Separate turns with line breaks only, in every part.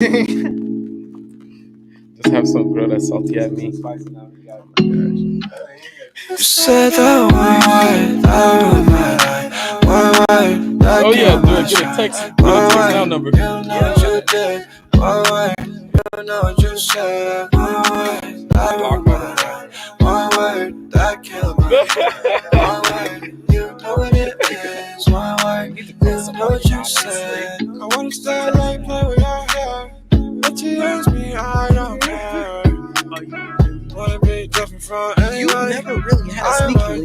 Just have some girl that's salty at me.
You said that one word.
Oh yeah, do it. Get a text now number.
You know what you did. One word. You know what you said. One word that killed me. One word. You know what it is. One word. You know what you said. I wanna stay like play with your hair. But you use me, I don't care. Wanna be different from anybody.
You never really had a sneaky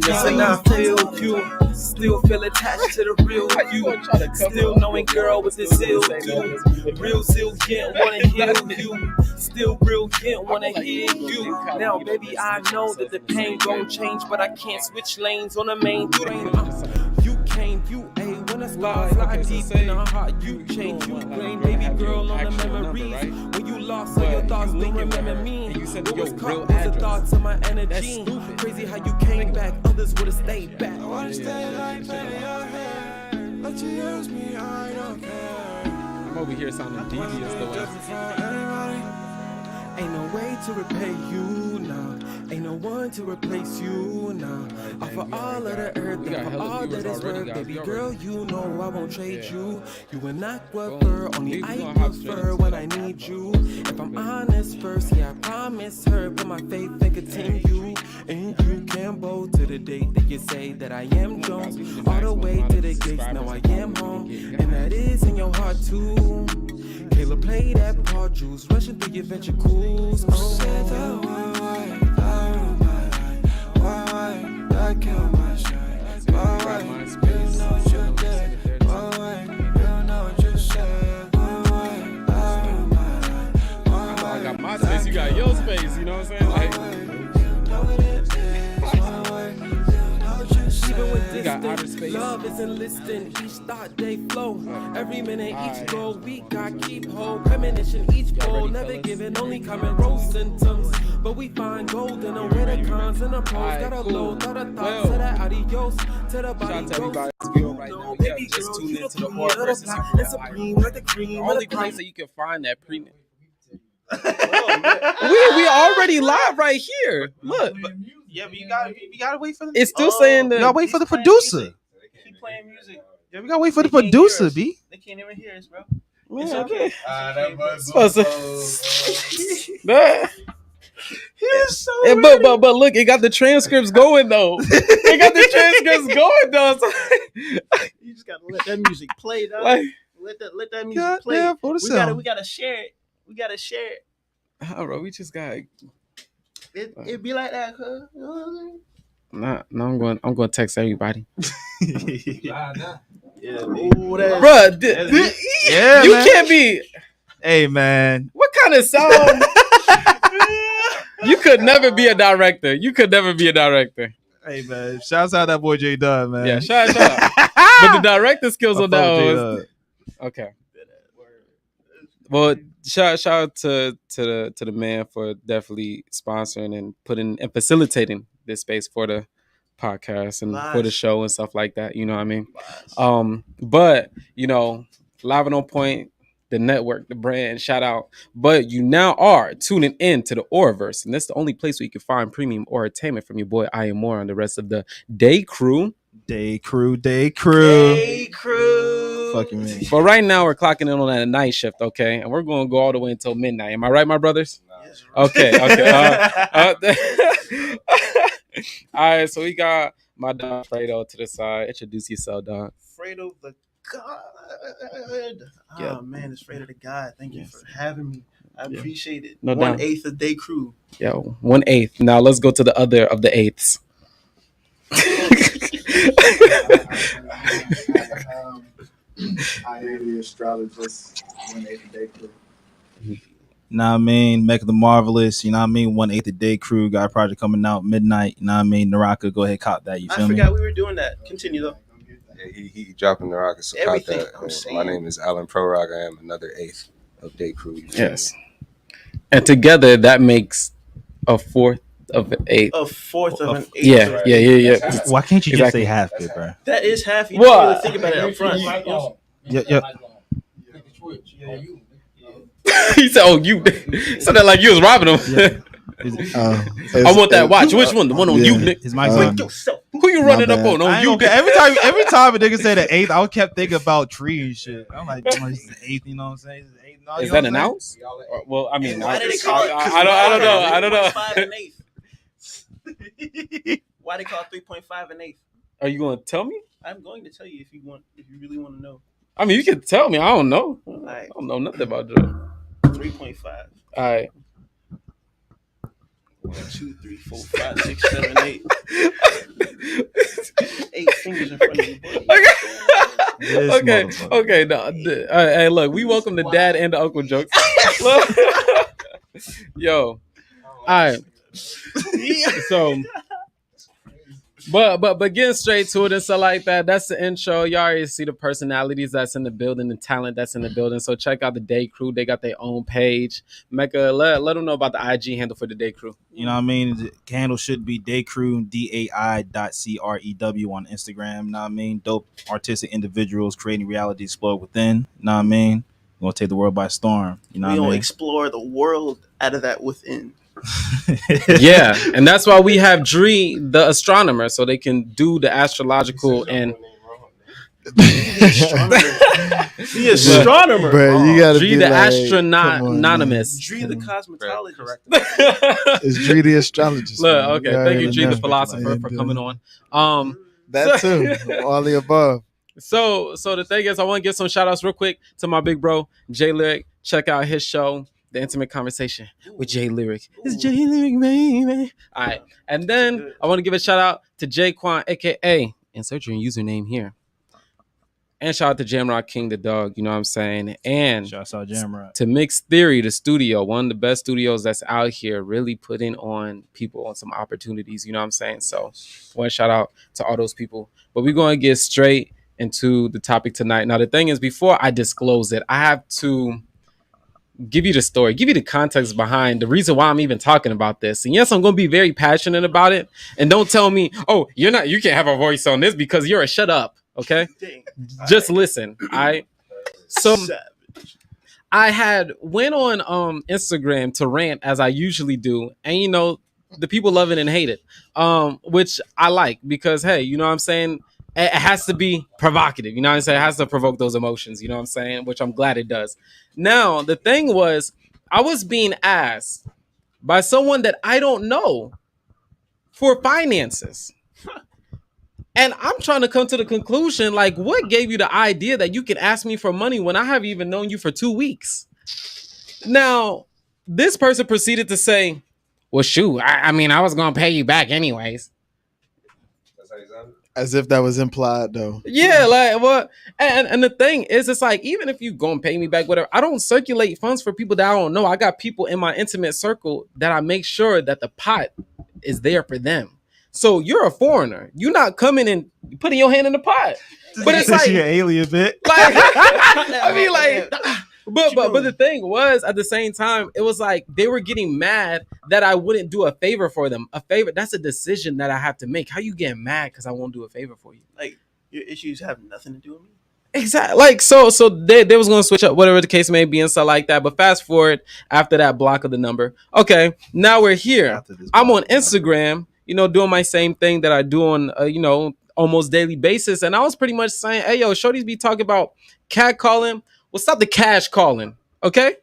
still feel attached to the real you. Still knowing girl with the zeal too. Real zeal can't wanna hear you. Still real can't wanna hear you. Now baby I know that the pain gon' change, but I can't switch lanes on the main train. You came, you a when I fly deep in the heart. You change, you blame baby girl on the memories. When you lost all your thoughts, don't remember me. What was caught was the thoughts of my energy. Crazy how you came back, others would've stayed back.
I wanna stay like play with your hair. Let you use me, I don't care.
I'm over here sounding devious though.
Ain't no way to repay you now. Ain't no one to replace you now. For all of the earth and for all that is worth, baby girl, you know I won't trade you. You an aquifer, only I prefer when I need you. If I'm honest first, yeah, I promise her, put my faith and continue. And you can bow to the date that you say that I am Jones. All the way to the gates, now I am home. And that is in your heart too. Kayla play that part, juice rushing through your ventricles. Oh,
said that one word, that killed my shine. One word, you know what you did. One word, you know what you said. One word,
I got my space, you got your space, you know what I'm saying? Like,
got outer space. Love is enlisting, each thought they flow. Every minute, each goal, we got keep hold. Premonition, each goal, never giving, only coming roll symptoms. But we find gold in the way the cons and the pros. Got a low, thought a thought to the adios, to the body goes.
Right now. Yeah, just tune into the AURAVERSE. Only place that you can find that premium. we already live right here. Look.
Yeah, but you gotta wait for the.
It's still saying that.
You gotta wait for the producer.
Keep playing music.
Yeah, we gotta wait for the producer, B.
They can't even hear us, bro.
Man,
it's okay.
He's so.
But look, it got the transcripts going though. It got the transcripts going though. So
You just gotta let that music play, dog.
like,
let that music play. We gotta share it. We gotta share it.
oh, bro, we just got.
It be like that, cuz. You know what I'm saying?
No, I'm going to text everybody.
Yeah,
Bruh, you
man.
can't be.
Hey, man.
What kind of sound? You could never be a director.
Hey, man. Shouts out that boy J Dub, man.
Yeah, shout out. But the director skills on that was okay. Well, shout out to the man for definitely sponsoring and putting and facilitating this space for the podcast and for the show and stuff like that. You know what I mean? But you know, Live and On Point, the network, the brand, shout out. But you now are tuning in to the AURAVERSE, and that's the only place where you can find premium entertainment from your boy I Am More and the rest of the Day Crew.
Fucking me.
But right now we're clocking in on that night shift, okay? And we're going to go all the way until midnight. Am I right, my brothers?
Yes,
okay. All right, so we got my dog Fredo to the side. Introduce yourself, dog.
Fredo the God.
Yeah.
Oh, man, it's Fredo the God. Thank you for having me. I appreciate it.
No doubt.
1/8 of Day Crew.
Yo, 1/8. Now let's go to the other of the eighths.
I am the astrologist, 1/8 Day Crew.
Know what I mean? Mecca the Marvelous, you know what I mean? 1/8 Day Crew, got a project coming out midnight, you know what I mean? Naraka, go ahead, cop that, you feel me?
I forgot we were doing that. Continue though.
Yeah, he dropping Naraka, so cop that. My name is Alan Prorock. I am another 8th of Day Crew.
Yes. And together that makes a fourth of an eighth.
A fourth of an eighth.
Yeah, right? yeah.
Why can't you just say half it, bro?
That is half. You don't really think about it up front.
He said, "Oh, you." So that like you was robbing him.
Yeah.
I want that watch. Which one? The one on you, Nick.
His mic's
Who you running up on? On you?
Every time a nigga say the 8th, I kept thinking about Dree and shit. I'm like, it's the 8th, you know what I'm saying? It's the 8th, no,
is that an ounce? Well, I mean,
why did they call it?
I don't know.
3.5 and 1/8. Why they call it 3.5 and 1/8?
Are you going to tell me?
I'm going to tell you if you really want to know.
I mean, you can tell me. I don't know.
Right.
I don't know nothing about Joe.
3.5.
All right.
1, 2, 3, 4, 5, 6, 7, 8. 8 fingers in front of you, boy.
Okay. No, hey, look, we welcome the dad and the uncle jokes. Yo, all right. So, but getting straight to it and stuff like that. That's the intro. You already see the personalities that's in the building, the talent that's in the building. So check out the Day Crew. They got their own page. Mecca, let them know about the IG handle for the Day Crew.
You know what I mean? The handle should be Day Crew, DAI.CREW on Instagram. You know what I mean? Dope artistic individuals creating reality explore within. You know what I mean? We're gonna take the world by storm. You know what I mean?
We're gonna explore the world out of that within.
Yeah, and that's why we have Dree, the astronomer, so they can do the astrological and
the astronomer.
Bro, you gotta
Dree
be
the
like,
astronaut
come on,
anonymous.
Dree the cosmetologist.
It's Dree the astrologist.
Look,
man.
okay,
You
thank you,
already
Dree the
know.
philosopher, for coming on.
That too, all the above.
So the thing is, I want to give some shout outs real quick to my big bro Jay Lyric. Check out his show, The Intimate Conversation with Jay Lyric. It's Jay Lyric, baby. All right, and then I want to give a shout out to Jay Quan, aka insert your username here, and shout out to Jamrock King the dog. You know what I'm saying? And
Shouts out Jamrock.
to Mixed Theory, the studio, one of the best studios that's out here, really putting on people on some opportunities. You know what I'm saying? So one shout out to all those people. But we're going to get straight into the topic tonight. Now, the thing is, before I disclose it, I have to give you the story, give you the context behind the reason why I'm even talking about this. And yes, I'm going to be very passionate about it. And don't tell me, oh, you can't have a voice on this because you're a shut up. Okay.
Dang.
Just listen. All right. So I had went on Instagram to rant as I usually do. And you know, the people love it and hate it. Which I like because, hey, you know what I'm saying? It has to be provocative. You know what I'm saying? It has to provoke those emotions. You know what I'm saying? Which I'm glad it does. Now, the thing was, I was being asked by someone that I don't know for finances. And I'm trying to come to the conclusion, like, what gave you the idea that you can ask me for money when I haven't even known you for 2 weeks? Now, this person proceeded to say, well, shoot, I mean, I was going to pay you back anyways.
As if that was implied, though.
Yeah, like what? And the thing is, it's like, even if you go and pay me back, whatever, I don't circulate funds for people that I don't know. I got people in my intimate circle that I make sure that the pot is there for them. So you're a foreigner. You're not coming and putting your hand in the pot. But it's like,
you're an alien bit.
like I mean, like, but the thing was, at the same time, it was like they were getting mad that I wouldn't do a favor for them. A favor, that's a decision that I have to make. How you getting mad because I won't do a favor for you?
Like, your issues have nothing to do with me.
Exactly. Like, so they was going to switch up, whatever the case may be, and stuff like that. But fast forward after that block of the number. Okay, now we're here. I'm on Instagram, you know, doing my same thing that I do on, you know, almost daily basis. And I was pretty much saying, hey, yo, shorties be talking about cat calling. Well, stop the cash calling, okay?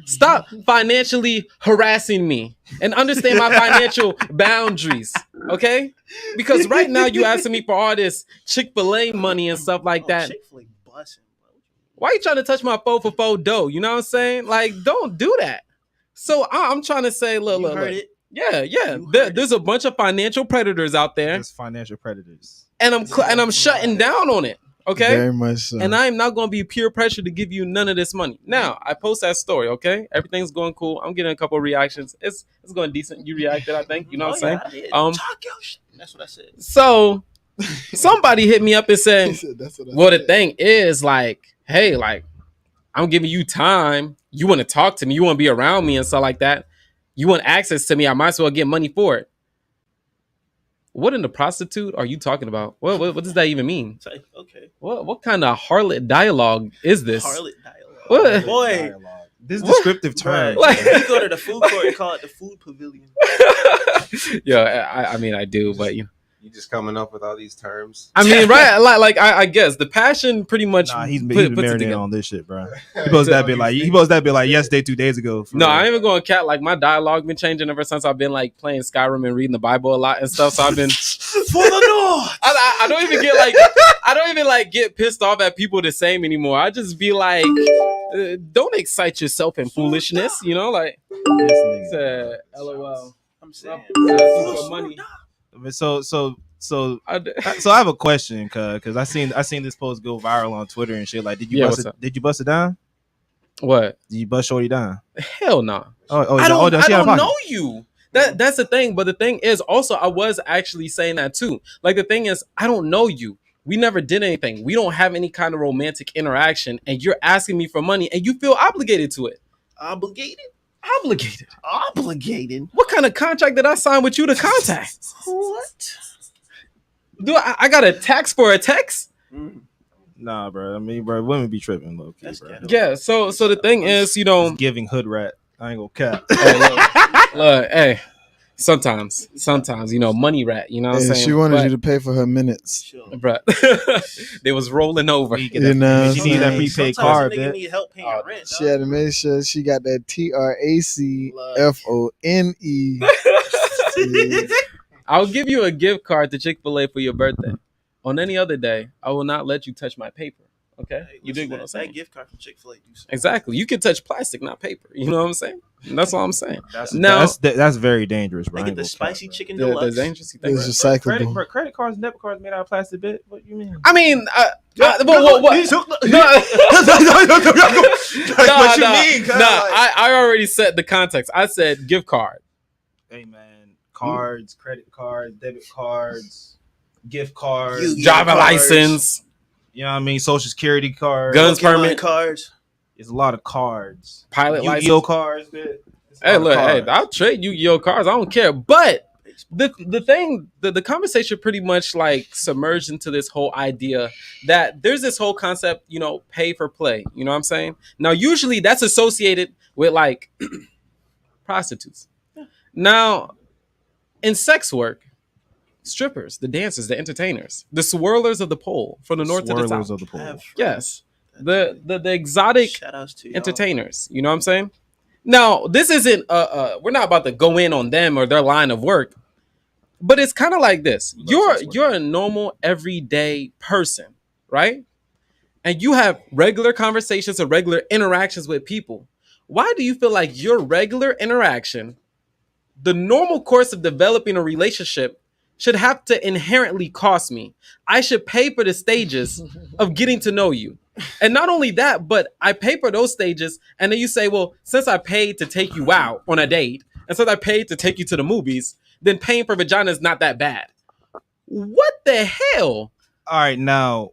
Stop financially harassing me and understand my financial boundaries, okay? Because right now you asking me for all this Chick-fil-A money and stuff like that.
Chick-fil-A busting, bro.
Why you trying to touch my 4 for 4 dough? You know what I'm saying? Like, don't do that. So I'm trying to say, look.
It?
Yeah. There's a bunch of financial predators out there.
There's financial predators.
And I'm shutting down on it. Okay.
Very much so.
And I'm not going to be peer pressure to give you none of this money. Now, I post that story, okay? Everything's going cool. I'm getting a couple of reactions. It's going decent. You reacted, I think. You know what I'm saying?
Talk your shit. That's what I said.
So, somebody hit me up and said, well, the thing is, like, hey, like, I'm giving you time. You want to talk to me. You want to be around me and stuff like that. You want access to me. I might as well get money for it. What in the prostitute are you talking about? What does that even mean?
Okay.
What kind of harlot dialogue is this?
Harlot dialogue.
What?
Boy.
This descriptive term.
Like, you go to the food court and call it the food pavilion.
Yeah, I mean I do, but you
just coming up with all these terms.
I mean, right? Like I guess the passion pretty much.
Nah, he's been marinating on this shit, bro. He supposed that be like yesterday, 2 days ago.
No, I ain't even going cat. Like my dialogue been changing ever since I've been like playing Skyrim and reading the Bible a lot and stuff. So I've been
for the Lord.
I don't even get pissed off at people the same anymore. I just be like, don't excite yourself in foolishness, you know, like. LOL.
I'm saying
for money.
So I have a question, cause I seen this post go viral on Twitter and shit. Like, did you bust it down?
What?
Did you bust Shorty down?
Hell no.
I don't know you.
That's the thing. But the thing is, also, I was actually saying that too. Like the thing is, I don't know you. We never did anything. We don't have any kind of romantic interaction, and you're asking me for money, and you feel obligated to it.
Obligated.
What kind of contract did I sign with you to contact?
What?
Do I got a tax for a text?
Nah, bro. I mean, bro, women be tripping, low key, bro.
Yeah. So the thing is, you know,
it's giving hood rat. I ain't gonna cap.
Look, hey. Sometimes, you know, money rat. You know what I'm saying?
She wanted you to pay for her minutes,
sure.
Bro. They was rolling over.
You know,
she needed that prepaid card.
Need help paying rent.
She had to make sure she got that TRACFONE.
I'll give you a gift card to Chick-fil-A for your birthday. On any other day, I will not let you touch my paper. Okay,
Hey,
you dig what I'm saying?
That gift card from Chick-fil-A.
Exactly. You can touch plastic, not paper. You know what I'm saying? That's all I'm saying.
That's very dangerous, bro.
I get the spicy chicken
deluxe.
deluxe.
The dangerous thing.
It's recyclable.
Credit cards, debit cards made out of plastic. Bit. What you mean?
I mean, what?
What you mean?
I already said the context. I said gift card.
Hey man, cards, credit cards, debit cards, gift cards,
driver license.
You know what I mean? Social security cards,
guns permit
cards.
It's a lot of cards.
Pilot license.
Yu-Gi-Oh cards.
Hey, look, I'll trade Yu-Gi-Oh cards. I don't care. But the conversation pretty much like submerged into this whole idea that there's this whole concept, you know, pay for play. You know what I'm saying? Now, usually that's associated with like prostitutes. Now, in sex work, strippers, the dancers, the entertainers, the swirlers of the pole from the north to the south.
Of the pole.
Yes. The exotic
Shoutouts to
entertainers. You know what I'm saying? Now, this isn't we're not about to go in on them or their line of work, but it's kind of like this. You're a normal everyday person, right? And you have regular conversations or regular interactions with people. Why do you feel like your regular interaction, the normal course of developing a relationship, should have to inherently cost me? I should pay for the stages of getting to know you. And not only that, but I pay for those stages. And then you say, well, since I paid to take you out on a date, and since I paid to take you to the movies, then paying for vagina is not that bad. What the hell?
All right, now,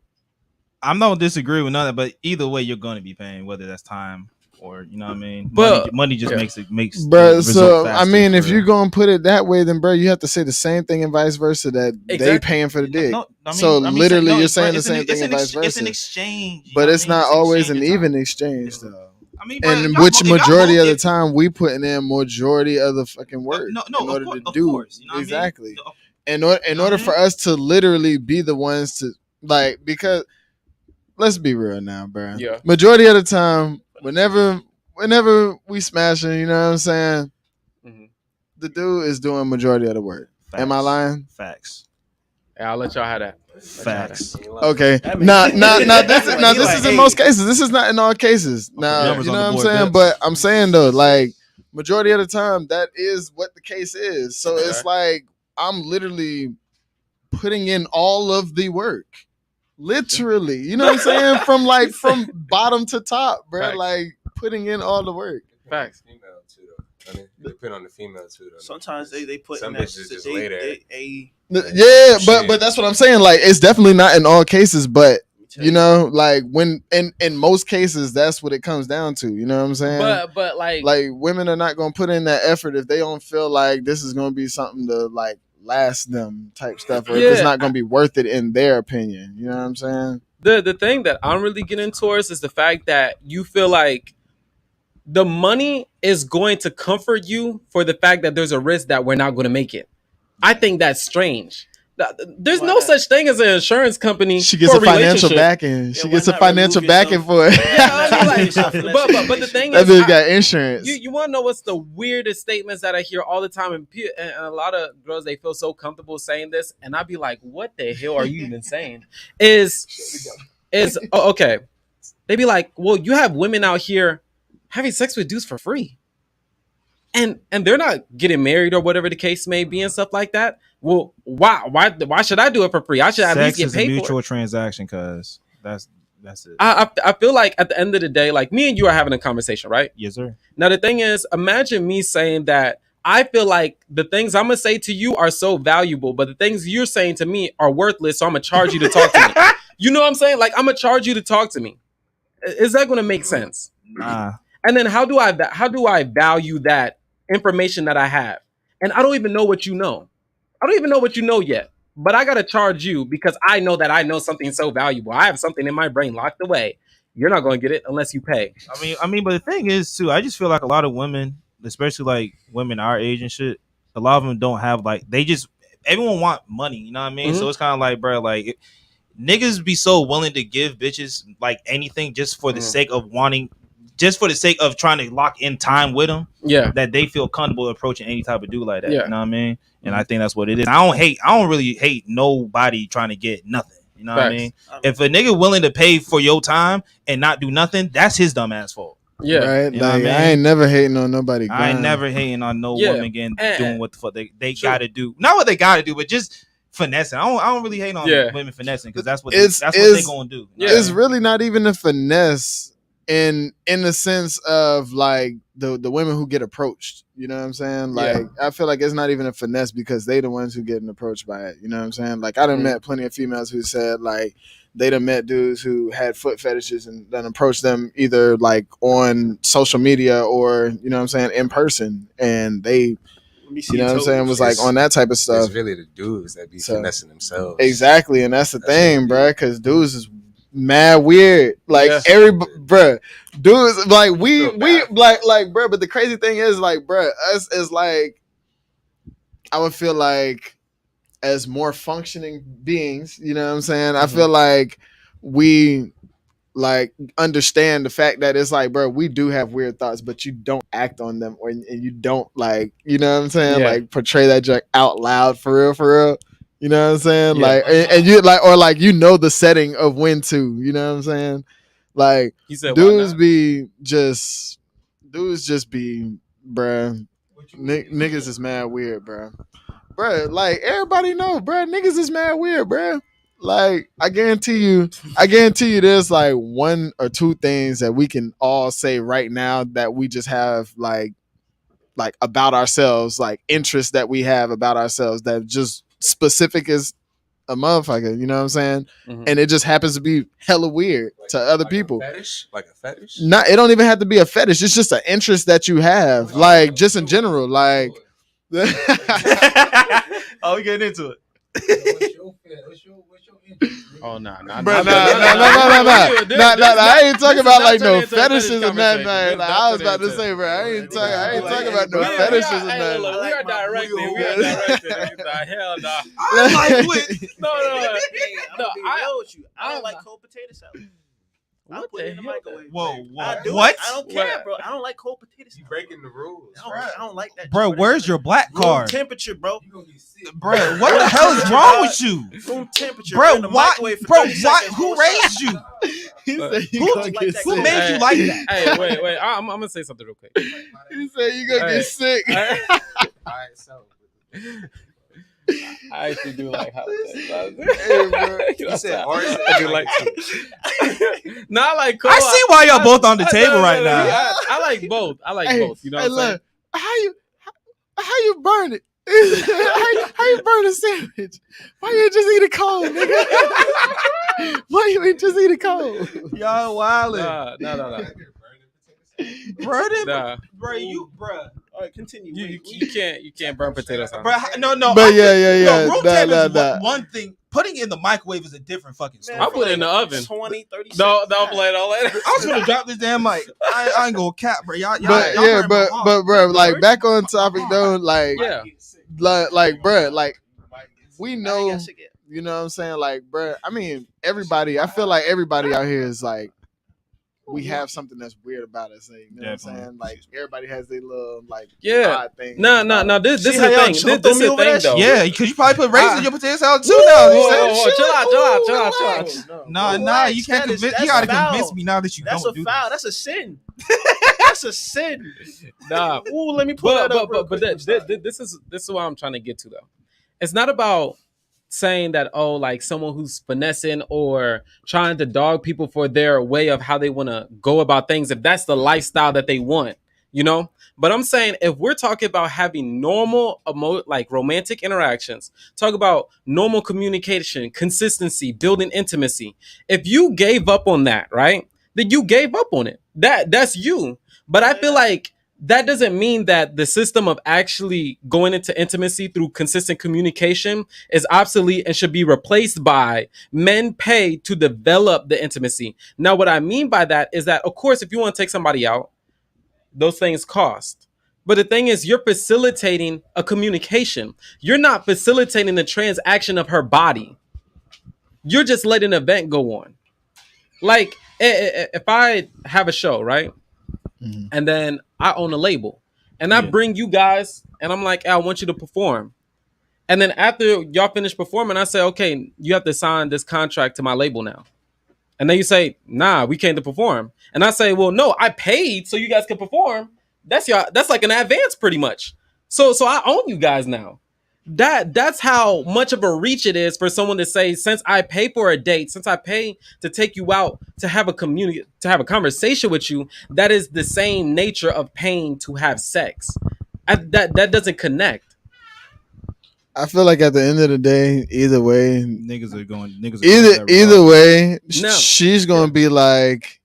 I'm not disagree with none of that, but either way, you're going to be paying, whether that's time or, you know what I mean?
But
money just makes
bro, so I mean, if you're gonna put it that way, then bro, you have to say the same thing and vice versa, that they paying for the dick. Literally you're saying the same thing and vice versa.
It's an exchange,
but it's not always an even exchange though.
I mean,
and which majority of the time we putting in majority of the fucking work in order to do exactly. In order for us to literally be the ones to like, because let's be real now, bro.
Yeah.
Majority of the time, whenever we smashing, you know what I'm saying? Mm-hmm. The dude is doing majority of the work. Facts. Am I lying?
Facts.
Yeah, I'll let y'all have that.
Facts.
Okay. Now this is in most cases. This is not in all cases. Now, you know what I'm saying? But I'm saying though, like majority of the time, that is what the case is. So it's like I'm literally putting in all of the work. Literally, you know what I'm saying? From bottom to top, bro. Facts. Like putting in all the work.
Facts.
Female too, though. I mean, depend on the female too, though.
Sometimes they put
some
in that
bitches just lay there.
Yeah, but that's what I'm saying. Like, it's definitely not in all cases, but you know, like when in most cases, that's what it comes down to. You know what I'm saying?
But like
women are not gonna put in that effort if they don't feel like this is gonna be something to like last them type stuff, or if it's not gonna be worth it in their opinion. You know what I'm saying?
The thing that I'm really getting towards is the fact that you feel like the money is going to comfort you for the fact that there's a risk that we're not going to make it. I think that's strange. There's no such thing as an insurance company.
She gets
for
a financial
relationship.
backing. She gets a financial backing for it.
Yeah, I mean, like, but the thing
that
is,
bitch got insurance.
You want to know what's the weirdest statements that I hear all the time, and a lot of girls, they feel so comfortable saying this, and I'd be like, "What the hell are you even saying?" Okay? They be like, "Well, you have women out here having sex with dudes for free." And they're not getting married or whatever the case may be and stuff like that. Well, why should I do it for free? I should at least get paid for it.
Sex is a mutual transaction, cause that's it.
I feel like at the end of the day, like me and you are having a conversation, right?
Yes, sir.
Now the thing is, imagine me saying that I feel like the things I'm gonna say to you are so valuable, but the things you're saying to me are worthless. So I'm gonna charge you to talk to me. You know what I'm saying? Like I'm gonna charge you to talk to me. Is that gonna make sense?
Nah.
And then how do I value that information that I have? And I don't even know what you know. I don't even know what you know yet. But I gotta charge you because I know that I know something so valuable. I have something in my brain locked away. You're not gonna get it unless you pay.
I mean, but the thing is too, I just feel like a lot of women, especially like women our age and shit, a lot of them don't have like everyone want money, you know what I mean? Mm-hmm. So it's kind of like, bro, like niggas be so willing to give bitches like anything just for the sake of wanting. Just for the sake of trying to lock in time with them, that they feel comfortable approaching any type of dude like that. You know what I mean? And I think that's what it is. I don't really hate nobody trying to get nothing. You know what I mean? If a nigga willing to pay for your time and not do nothing, that's his dumb ass fault.
Yeah, right. Like, I ain't never hating on nobody.
I ain't never hating on no woman doing what the fuck they gotta do. Not what they gotta do, but just finessing. I don't really hate on women finessing because that's what they gonna do.
It's really not even a finesse. In the sense of like the women who get approached, you know what I'm saying? Like I feel like it's not even a finesse because they the ones who getting approached by it. You know what I'm saying? Like I done met plenty of females who said like they done met dudes who had foot fetishes and then approached them either like on social media or you know what I'm saying in person, and they. You know what I'm saying? Was like on that type of stuff.
It's really the dudes that be finessing themselves.
Exactly, and that's the thing, bro. Because dudes is mad weird. Like bruh, dudes like we like bruh. But the crazy thing is like bruh, us is like I would feel like as more functioning beings. You know what I'm saying? I feel like we like understand the fact that it's like, bro, we do have weird thoughts, but you don't act on them, and you don't like, you know what I'm saying? Like portray that junk out loud for real. You know what I'm saying? Like, and you like, or like, you know, the setting of when to, you know what I'm saying? Like, dudes just be, bruh. Niggas is mad weird, bruh. Bruh, like, everybody know, bruh, niggas is mad weird, bruh. Like, I guarantee you there's like one or two things that we can all say right now that we just have like about ourselves, like interests that we have about ourselves that just specific as a motherfucker, you know what I'm saying? Mm-hmm. And it just happens to be hella weird to other people.
A fetish? Like a fetish?
Not, it don't even have to be a fetish. It's just an interest that you have, like just in general, like.
Oh, we getting into it.
What's your interest?
Oh no.
I ain't talking about like no fetishes and nothing. Like, I was about to say, bro, I ain't talking about no fetishes and nothing.
We are directed. Hell no.
I don't like cold potato salad. I put it in the microwave.
Whoa,
what? I don't care, bro. I don't like cold potatoes.
You breaking the rules.
I don't like that.
Bro, where's your black card?
Room temperature, bro.
You gonna be sick.
Bro, what the hell is wrong with you?
Room temperature.
Bro, why? Bro, why? Who raised you? Who made you like that?
Hey, wait. I'm gonna say something real quick.
He said you gonna get sick.
All right, so.
I actually do like hot potato.
Hey, bro.
You said orange.
I do like. Not like cold.
I see why y'all both on the table right now.
I like both. You know what I'm saying?
How you burn it? how you burn a sandwich? Why you ain't just eat it cold, nigga? Why you ain't just eat it cold?
Y'all wildin'.
No.
Burn it?
Nah.
Bro,
right, continue.
You can't burn potatoes.
Bro, no.
But yeah.
Room temp is one thing. Putting it in the microwave is a different fucking story.
I put it in the oven.
20, 30 seconds.
Don't play it all that.
I was gonna drop this damn mic. I ain't gonna cap, bro. Y'all
but bro, like back on topic though, like bro, like we know, you know what I'm saying, like bro. I mean, everybody. I feel like everybody out here is like. We have something that's weird about us, you know what I'm saying? Like everybody has their little odd thing.
No. This is the thing. This is the thing, though.
Yeah, because you probably put raisins in your potato salad too now.
Chill out.
Nah. You can't convince. You gotta convince me now that you don't do.
That's a foul. That's a sin. That's a sin.
Nah.
Ooh, let me pull that up.
But this is what I'm trying to get to though. It's not about saying that like someone who's finessing or trying to dog people for their way of how they want to go about things, if that's the lifestyle that they want, you know. But I'm saying if we're talking about having normal romantic interactions, talk about normal communication, consistency, building intimacy, if you gave up on that, right, then you gave up on it. That's you. But I feel like that doesn't mean that the system of actually going into intimacy through consistent communication is obsolete and should be replaced by men pay to develop the intimacy. Now, what I mean by that is that, of course, if you want to take somebody out, those things cost. But the thing is, you're facilitating a communication. You're not facilitating the transaction of her body. You're just letting an event go on. Like, if I have a show, right? Mm-hmm. And then I own a label. And I bring you guys, and I'm like, I want you to perform. And then after y'all finish performing, I say, okay, you have to sign this contract to my label now. And then you say, nah, we came to perform. And I say, well, no, I paid so you guys can perform. That's like an advance pretty much. So I own you guys now. That's how much of a reach it is for someone to say, since I pay for a date, since I pay to take you out to have a community, to have a conversation with you, that is the same nature of paying to have sex. That doesn't connect.
I feel like at the end of the day, either way,
niggas are going.
Either way, she's gonna be like,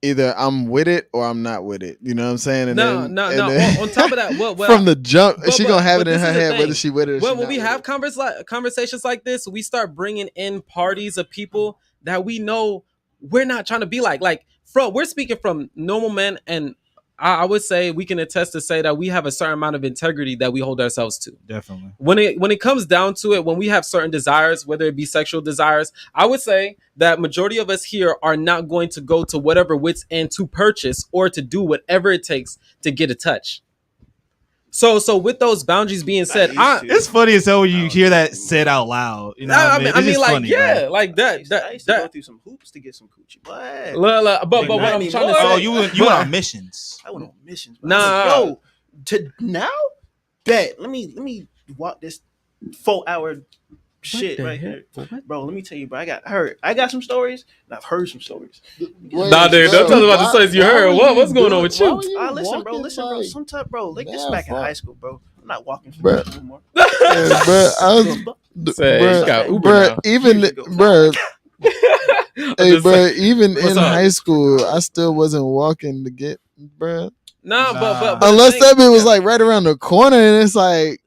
either I'm with it or I'm not with it. You know what I'm saying? And
no. On top of that,
from the jump, she gonna have it in her head whether she with it or
when we have conversations like this, we start bringing in parties of people that we know we're not trying to be like. Like, we're speaking from normal men, and I would say we can attest to say that we have a certain amount of integrity that we hold ourselves to.
Definitely.
When it comes down to it, when we have certain desires, whether it be sexual desires, I would say that majority of us here are not going to go to whatever wits end to purchase or to do whatever it takes to get a touch. So with those boundaries being said,
it's funny as hell when you hear that said out loud. You know,
I mean, like,
funny,
yeah,
right?
like that.
I used to go through some hoops to get some coochie. What?
But what I'm trying to say,
you went on missions.
I went on missions.
Bro. Nah,
yo, to now, bet. Let me walk this 4-hour shit right here, bro. Let me tell you, bro. I got some stories, and I've heard some stories.
Nah, dude, don't tell me about the stories you heard. What's going on with you?
Listen, bro. Sometimes, bro, like this back in high school, bro. I'm not walking from
bro.
no more.
Even in high school, I still wasn't walking to get, bro.
Nah, but
unless that bit was like right around the corner, and it's like,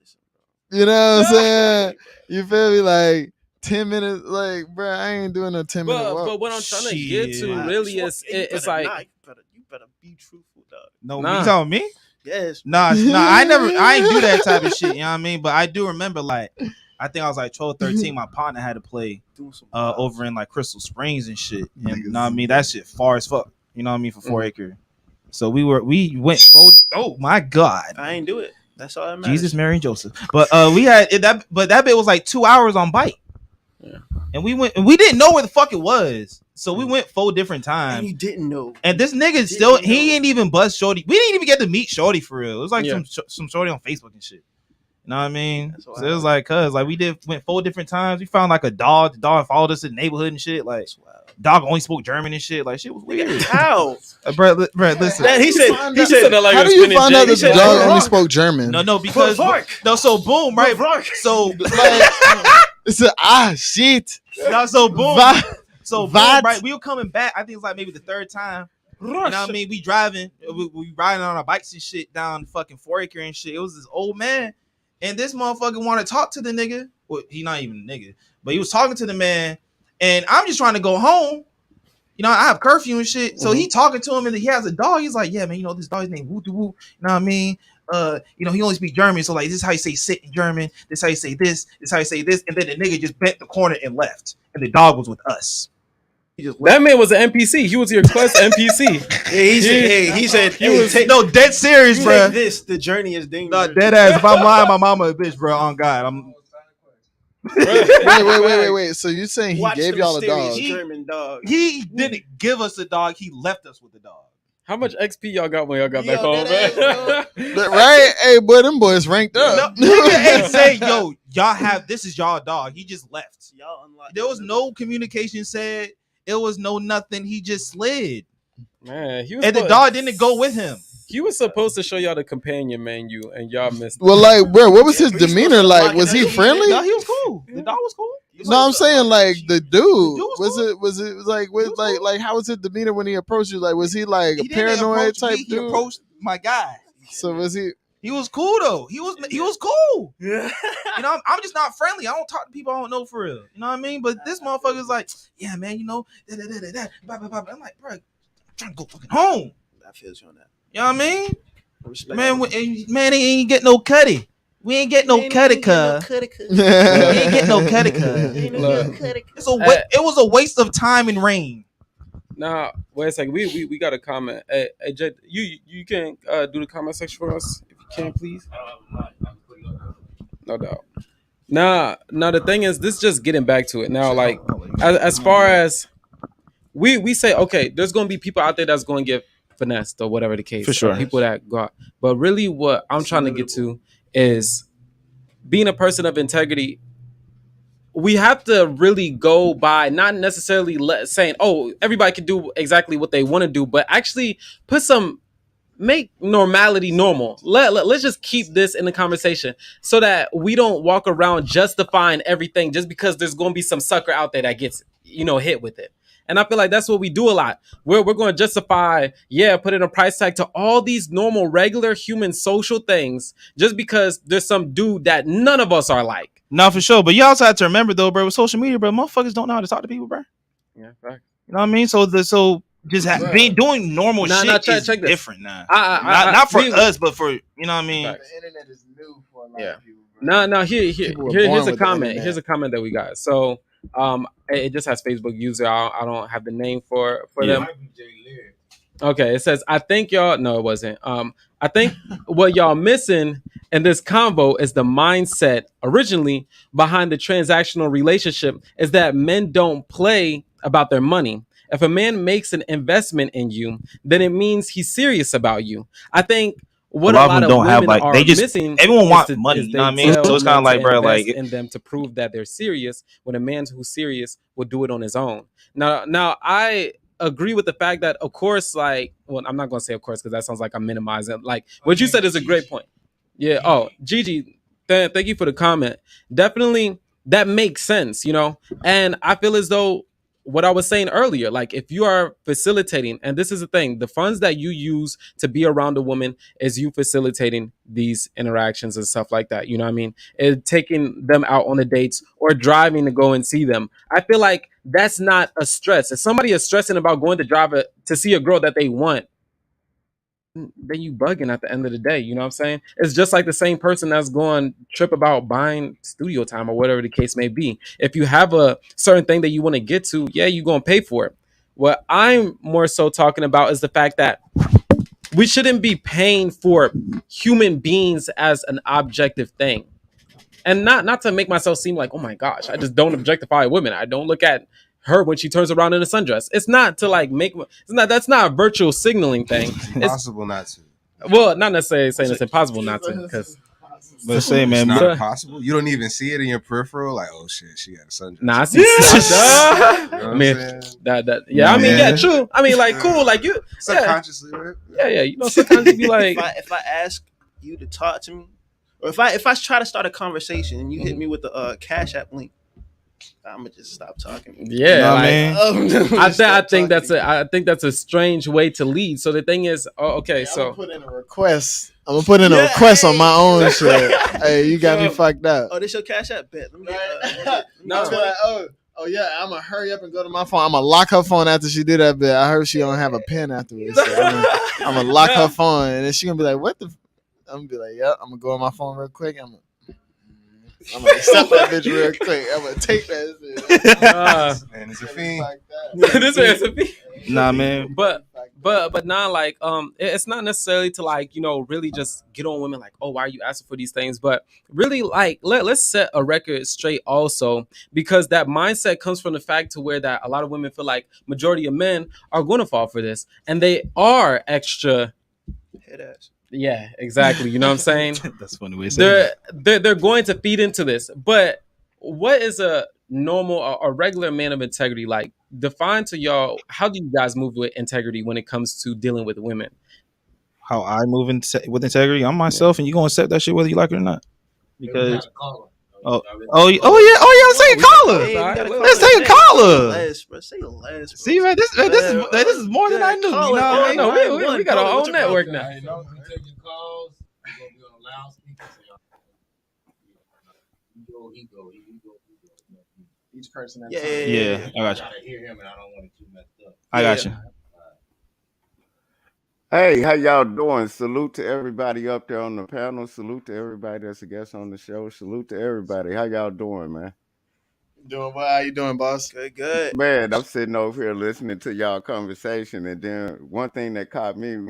you know what I'm saying? You feel me? Like 10 minutes, like, bro, I ain't doing a 10-minute walk.
But what I'm trying to get to really is, it's like,
you better be truthful, dog.
No, you telling me?
Yes.
Nah, I ain't do that type of shit, you know what I mean? But I do remember, like, I think I was like 12, 13, my partner had to play over in like Crystal Springs and shit. And you know what I mean? That shit far as fuck. You know what I mean? For 4 acre. So we went, oh my God.
I ain't do it. That's all that matters.
Jesus, Mary, and Joseph. But we had that, but that bit was like 2 hours on bike. Yeah. And we went, and we didn't know where the fuck it was. So we went 4 different times.
And you didn't know.
And this nigga still, he ain't even bust Shorty. We didn't even get to meet Shorty for real. It was like some Shorty on Facebook and shit. You know what I mean? So it was like, we went 4 different times. We found like a dog. The dog followed us in the neighborhood and shit. Like, dog only spoke German and shit. Like, shit was weird.
How?
Bro, listen.
He said,
how do you find out that the dog only spoke German?
No, because so boom, right? So
it's shit.
No, so boom. So boom, right? We were coming back. I think it was like maybe the 3rd time. You know what I mean? We driving, we riding on our bikes and shit down fucking 4-acre and shit. It was this old man, and this motherfucker want to talk to the nigga. Well, he not even a nigga, but he was talking to the man, and I'm just trying to go home. You know, I have curfew and shit. So he talking to him, and he has a dog. He's like, yeah, man, you know, this dog's named Woo Doo Woo. You know what I mean? You know, he only speaks German. So like, this is how you say sit in German. This is how you say this. This is how you say this. And then the nigga just bent the corner and left. And the dog was with us.
That man was an NPC. He was your quest NPC.
He said,
he was no dead serious, bro.
This the journey is dangerous.
No, dead ass. If I'm lying, my mama a bitch, bro. On God, I'm.
Wait. So you saying he gave y'all a dog?
German dog.
He didn't give us a dog. He left us with the dog.
How much XP y'all got when y'all got back home, man?
Right? Hey, boy, them boys ranked up.
No, nigga ain't say, yo, y'all have this is y'all dog. He just left.
Y'all unlocked.
There was no communication said. It was no nothing. He just slid.
Man, he was
and the dog didn't go with him.
He was supposed to show y'all the companion menu, and y'all missed.
Well, like, bro, what was his demeanor like? Was he friendly?
No, he was cool. The dog was cool.
No, I'm saying like the dude. Was it like like how was his demeanor when he approached you? Like was he like a paranoid type dude?
He approached my guy.
So was he?
He was cool though. He was cool. Yeah. You know, I'm just not friendly. I don't talk to people I don't know for real. You know what I mean? But this motherfucker's like, yeah, man, you know, blah, blah, blah. I'm like, bro, I'm trying to go fucking home.
I feel you on that.
You know what I mean? Man, he ain't get no cutty. We ain't get no cutty, cuz. We ain't get no cutty, cuz. It was a waste of time and rain.
Nah, wait a second. We got a comment. Hey, Jay, you can do the comment section for us if you can, please. No doubt. Now the thing is, this is just getting back to it. Now, like as far as we say, okay, there's gonna be people out there that's gonna get finessed or whatever the case.
For sure.
People that go out. But really what I'm trying to get to is being a person of integrity. We have to really go by not necessarily saying, oh, everybody can do exactly what they want to do, but actually make normality normal. Let's just keep this in the conversation so that we don't walk around justifying everything just because there's going to be some sucker out there that gets, hit with it. And I feel like that's what we do a lot. We're going to justify, put in a price tag to all these normal, regular human social things just because there's some dude that none of us are like.
No, for sure. But you also have to remember, though, bro, with social media, bro, motherfuckers don't know how to talk to people, bro.
Yeah, right.
You know what I mean? So being doing normal shit is different now. Not for us, but for, you know what I mean?
The internet is new for a lot of people, bro.
Here's a comment. Here's a comment that we got. So, it just has Facebook user. I don't have the name for them. Okay, it says, I think y'all. No, it wasn't. I think what y'all missing in this convo is the mindset originally behind the transactional relationship is that men don't play about their money. If a man makes an investment in you, then it means he's serious about you. I think what a lot of
don't
women
have like
are
they just
missing.
Everyone wants money, you know what I mean? So it's kind of like, bro, like
in them to prove that they're serious. When a man who's serious will do it on his own. Now I agree with the fact that, of course, like, well, I'm not going to say of course because that sounds like I'm minimizing. Like what you said is a great point. Yeah. Oh, Gigi, thank you for the comment. Definitely, that makes sense. And I feel as though what I was saying earlier, like if you are facilitating, and this is the thing, the funds that you use to be around a woman is you facilitating these interactions and stuff like that. You know what I mean? Taking them out on the dates or driving to go and see them. I feel like that's not a stress. If somebody is stressing about going to see a girl that they want, then you bugging at the end of the day. You know what I'm saying? It's just like the same person that's going trip about buying studio time or whatever the case may be. If you have a certain thing that you want to get to, you're going to pay for it. What I'm more so talking about is the fact that we shouldn't be paying for human beings as an objective thing. And not to make myself seem like, oh my gosh, I just don't objectify women. I don't look at her when she turns around in a sundress. It's not to like that's not a virtual signaling thing.
It's impossible not to.
Well, not necessarily saying it's impossible not to, because
but say, man,
it's not impossible. You don't even see it in your peripheral. Like, oh shit, she got a sundress.
Nah, I see. I mean, true. I mean, like, cool, like you
subconsciously, right?
Yeah. Sometimes you be like,
if I ask you to talk to me, or if I try to start a conversation and you hit me with the Cash App link, I'm gonna just stop talking.
Yeah,
I
think that's a strange way to lead. So the thing is, okay, so
I'm gonna put in a request. I'm gonna put in a request on my own shit. Hey, you got me fucked up.
Oh, this your Cash App bet. Let me
no, oh yeah, I'm gonna hurry up and go to my phone. I'm gonna lock her phone after she do that bit. I heard she don't have a pen afterwards. So I'm gonna lock her phone, and then she gonna be like, "What the?" I'm gonna be like, "Yep." I'm gonna go on my phone real quick. I'm gonna accept that bitch real quick. I'm gonna take that shit.
Man, it's a fiend.
This is a fiend.
Nah, man.
But not like it's not necessarily to like really just get on women like, oh, why are you asking for these things? But really like let's set a record straight also, because that mindset comes from the fact to where that a lot of women feel like majority of men are going to fall for this, and they are extra
head ass.
Yeah, exactly. You know what I'm saying?
That's funny way to say
they're going to feed into this. But what is a normal or regular man of integrity like? Define to y'all, how do you guys move with integrity when it comes to dealing with women?
How I move with integrity, I'm myself, and you gonna accept that shit whether you like it or not. Because let's take a caller. Let's take a caller.
Say less, bro.
See, man, this is more than I knew. You know what I
know? We got our own network now.
Each person.
Yeah, I got you. I got you.
Hey, how y'all doing? Salute to everybody up there on the panel. Salute to everybody that's a guest on the show. Salute to everybody. How y'all doing, man?
Doing well. How you doing, boss?
Good.
Man, I'm sitting over here listening to y'all conversation, and then one thing that caught me,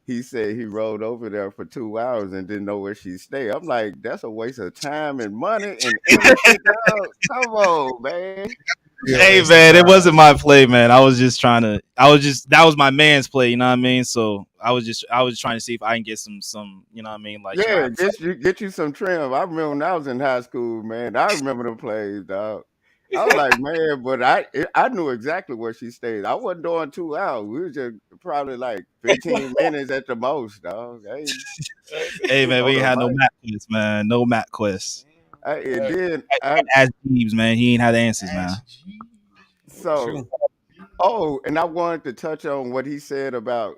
he said he rode over there for 2 hours and didn't know where she stayed. I'm like, that's a waste of time and money and energy. Come on, man.
Hey man, it wasn't my play, man. That was my man's play, you know what I mean? So I was trying to see if I can get some, you know what I mean? Like,
yeah, get you some trim. I remember when I was in high school, man. I remember them plays, dog. I was like, man, but I knew exactly where she stayed. I wasn't doing 2 hours. We were just probably like 15 minutes at the most, dog.
Hey man, we ain't had no Matt quest, man. No Matt quest.
As
Jeeves, man, he ain't had the answers, man.
So, and I wanted to touch on what he said about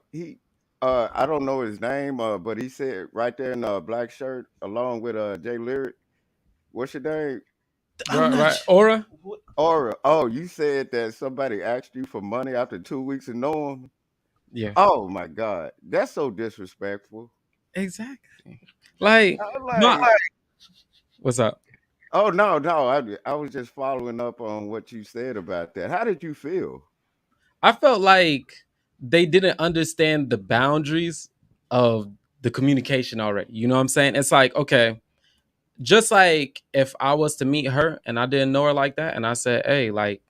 I don't know his name, but he said right there in the black shirt, along with Jay Lyric. What's your name?
Right, Aura.
Oh, you said that somebody asked you for money after 2 weeks of knowing him?
Yeah.
Oh my God, that's so disrespectful.
Exactly. Like what's up?
Oh no, I was just following up on what you said about that. How did you feel?
I felt like they didn't understand the boundaries of the communication already. You know what I'm saying? It's like, okay, just like if I was to meet her and I didn't know her like that, and I said, hey, like,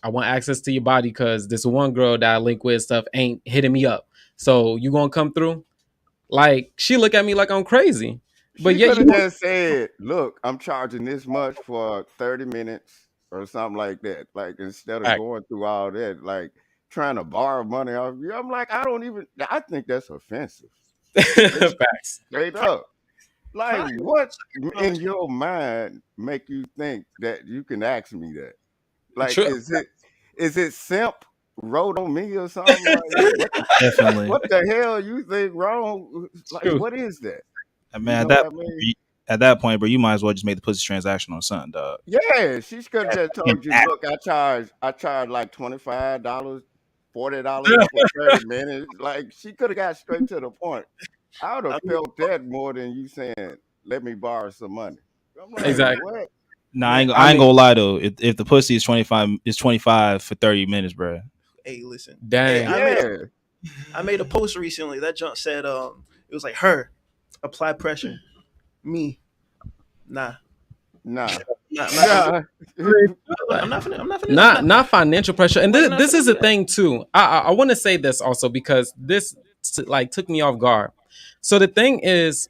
I want access to your body because this one girl that I link with stuff ain't hitting me up. So you gonna come through? Like, she look at me like I'm crazy. But
you could have just said, look, I'm charging this much for 30 minutes or something like that. Like, instead of going through all that, like trying to borrow money off you. I'm like, I think that's offensive.
Facts.
Straight up. Like, what in your mind make you think that you can ask me that? Like, is it simp wrote on me or something? Like,
Definitely.
What the hell you think wrong? Like, what is that?
Man, at that point, bro, you might as well just make the pussy transactional or something, dog.
Yeah, she could have just told you, look, I charge like $25, $40 for 30 minutes. Like, she could have got straight to the point. I would have felt that more than you saying, let me borrow some money. Like,
exactly.
What?
Nah, I ain't gonna lie though. If the pussy is 25 for 30 minutes, bro.
Hey, listen.
Dang.
Hey, I made a post recently. That junk said it was like her. Apply pressure. Me. Nah.
I'm
not financial pressure. And this is a thing too. I want to say this also because this like took me off guard. So the thing is,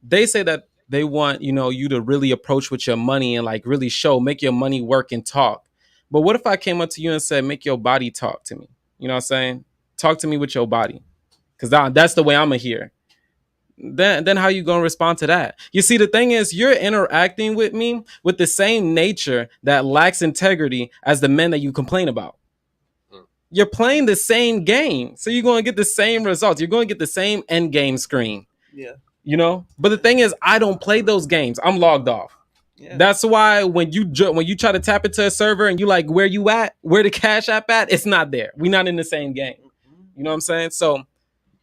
they say that they want you to really approach with your money and like really make your money work and talk. But what if I came up to you and said, make your body talk to me? You know what I'm saying? Talk to me with your body, because that's the way I'm gonna hear. then how you gonna respond to that? You see, the thing is, you're interacting with me with the same nature that lacks integrity as the men that you complain about. You're playing the same game, so you're going to get the same results. You're going to get the same end game screen.
Yeah.
You know, but the thing is, I don't play those games. I'm logged off. Yeah. That's why when you try to tap into a server and you like, where you at, where the Cash App at, it's not there. We're not in the same game. You know what I'm saying? So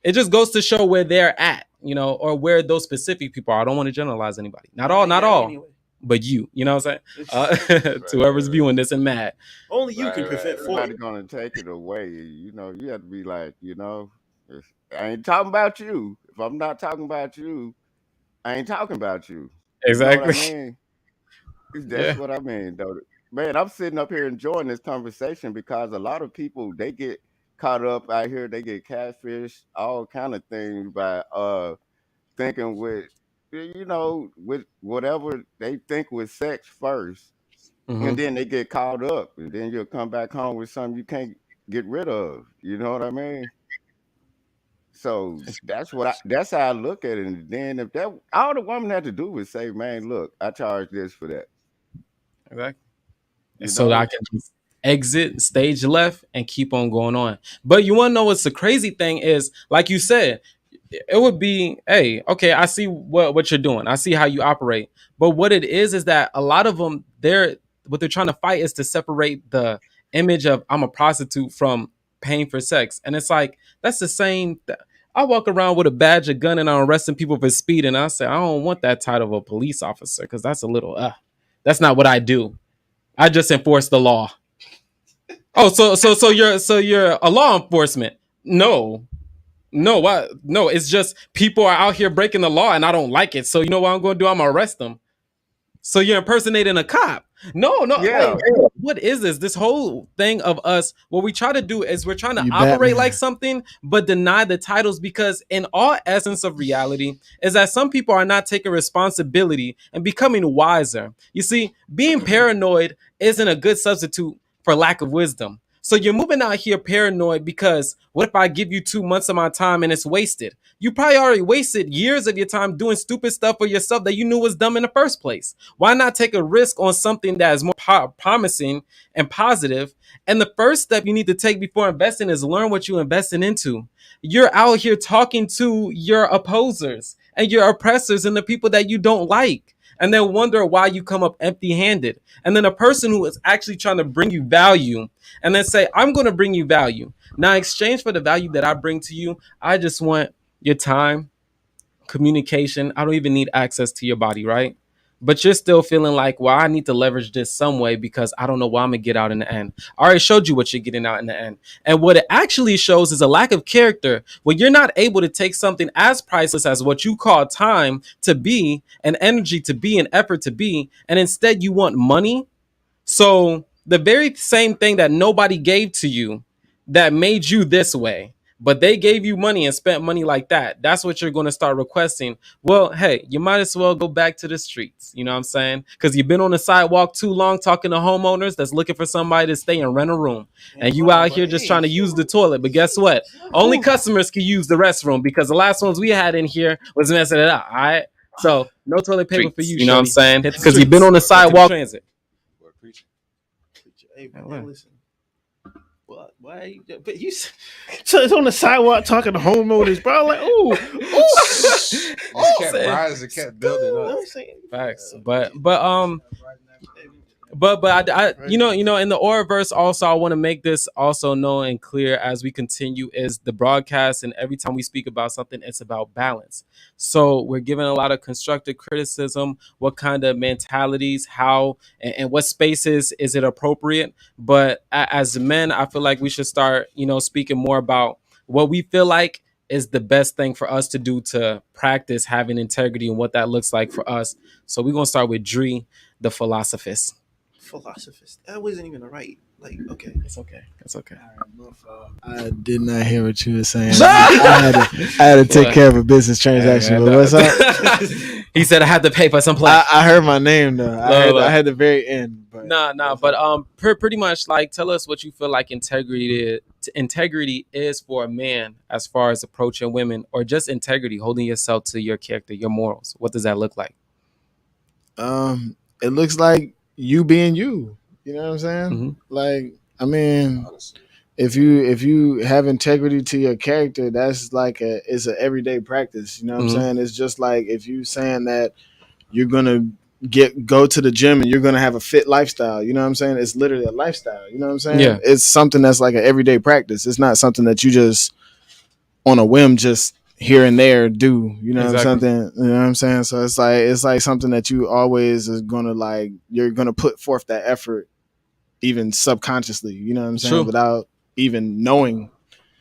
it just goes to show where they're at, you know, or where those specific people are. I don't want to generalize anybody. Not all, anyway. But you know what I'm saying? To whoever's viewing this and mad.
Only you can prevent for
it. Gonna take it away. You know, you have to be like, you know, I ain't talking about you. If I'm not talking about you, I ain't talking about you.
Exactly.
You know what I mean? That's what I mean, though. Man, I'm sitting up here enjoying this conversation because a lot of people, they get caught up out here. They get catfish, all kind of things by thinking with, you know, with whatever they think with sex first. And then they get caught up, and then you'll come back home with something you can't get rid of. You know what I mean? So that's how I look at it. And then if that all the woman had to do was say, "Man, look, I charge this for that."
Exactly. So that I can just exit stage left and keep on going on. But you want to know what's the crazy thing is, like you said, it would be, hey, okay, I see what you're doing. I see how you operate. But what it is that a lot of them, what they're trying to fight is to separate the image of I'm a prostitute from paying for sex. And it's like, that's the same. I walk around with a badge, a gun, and I'm arresting people for speed. And I say, I don't want that title of a police officer because that's a little, that's not what I do. I just enforce the law. Oh, so you're a law enforcement? No, it's just people are out here breaking the law and I don't like it. So you know what I'm going to do? I'm going to arrest them. So you're impersonating a cop. No.
Yeah.
Hey, what is this? This whole thing of us, what we try to do is we're trying to operate like something, but deny the titles, because in all essence of reality is that some people are not taking responsibility and becoming wiser. You see, being paranoid isn't a good substitute for lack of wisdom. So you're moving out here paranoid because what if I give you 2 months of my time and it's wasted? You probably already wasted years of your time doing stupid stuff for yourself that you knew was dumb in the first place. Why not take a risk on something that is more promising and positive? And the first step you need to take before investing is learn what you're investing into. You're out here talking to your opposers and your oppressors and the people that you don't like, and then wonder why you come up empty-handed. And then a person who is actually trying to bring you value and then say, I'm going to bring you value. Now, in exchange for the value that I bring to you, I just want your time, communication. I don't even need access to your body, right? But you're still feeling like, well, I need to leverage this some way because I don't know what I'm going to get out in the end. I already showed you what you're getting out in the end. And what it actually shows is a lack of character when you're not able to take something as priceless as what you call time to be, and energy to be, and effort to be, and instead you want money. So the very same thing that nobody gave to you that made you this way, but they gave you money and spent money like that, that's what you're going to start requesting. Well, hey, you might as well go back to the streets. You know what I'm saying? Because you've been on the sidewalk too long talking to homeowners that's looking for somebody to stay and rent a room. And you out here just trying to use the toilet. But guess what? Only customers can use the restroom because the last ones we had in here was messing it up. All right? So no toilet paper for you. You know what I'm saying? Because you've been on the sidewalk. Transit.
Hey, man, listen. Why? But you so it's on the sidewalk talking to homeowners, bro. Like,
kept rising, kept building up.
Facts, but I you know, in the AURAVERSE also, I want to make this also known and clear as we continue, is the broadcast, and every time we speak about something, it's about balance. So we're giving a lot of constructive criticism, what kind of mentalities, how, and what spaces is it appropriate. But as men, I feel like we should start, speaking more about what we feel like is the best thing for us to do to practice having integrity and what that looks like for us. So we're going to start with Dree, the philosophist.
That wasn't even right. Like, okay,
it's okay. It's okay.
I did not hear what you were saying. I had to take care of a business transaction. But what's up?
He said I had to pay for some play.
I heard my name though. I had the very end. But
Nah. But pretty much like tell us what you feel like integrity is for a man as far as approaching women, or just integrity, holding yourself to your character, your morals. What does that look like?
It looks like you being you. You know what I'm saying?
Mm-hmm.
Like, I mean, if you have integrity to your character, that's like it's an everyday practice. You know what I'm saying? It's just like if you saying that you're gonna go to the gym and you're gonna have a fit lifestyle. You know what I'm saying? It's literally a lifestyle. You know what I'm saying?
Yeah.
It's something that's like an everyday practice. It's not something that you just on a whim just here and there do. You know
Exactly.
something? You know what I'm saying? So it's like something that you always is gonna like. You're gonna put forth that effort, even subconsciously. You know what I'm saying?
True.
Without even knowing.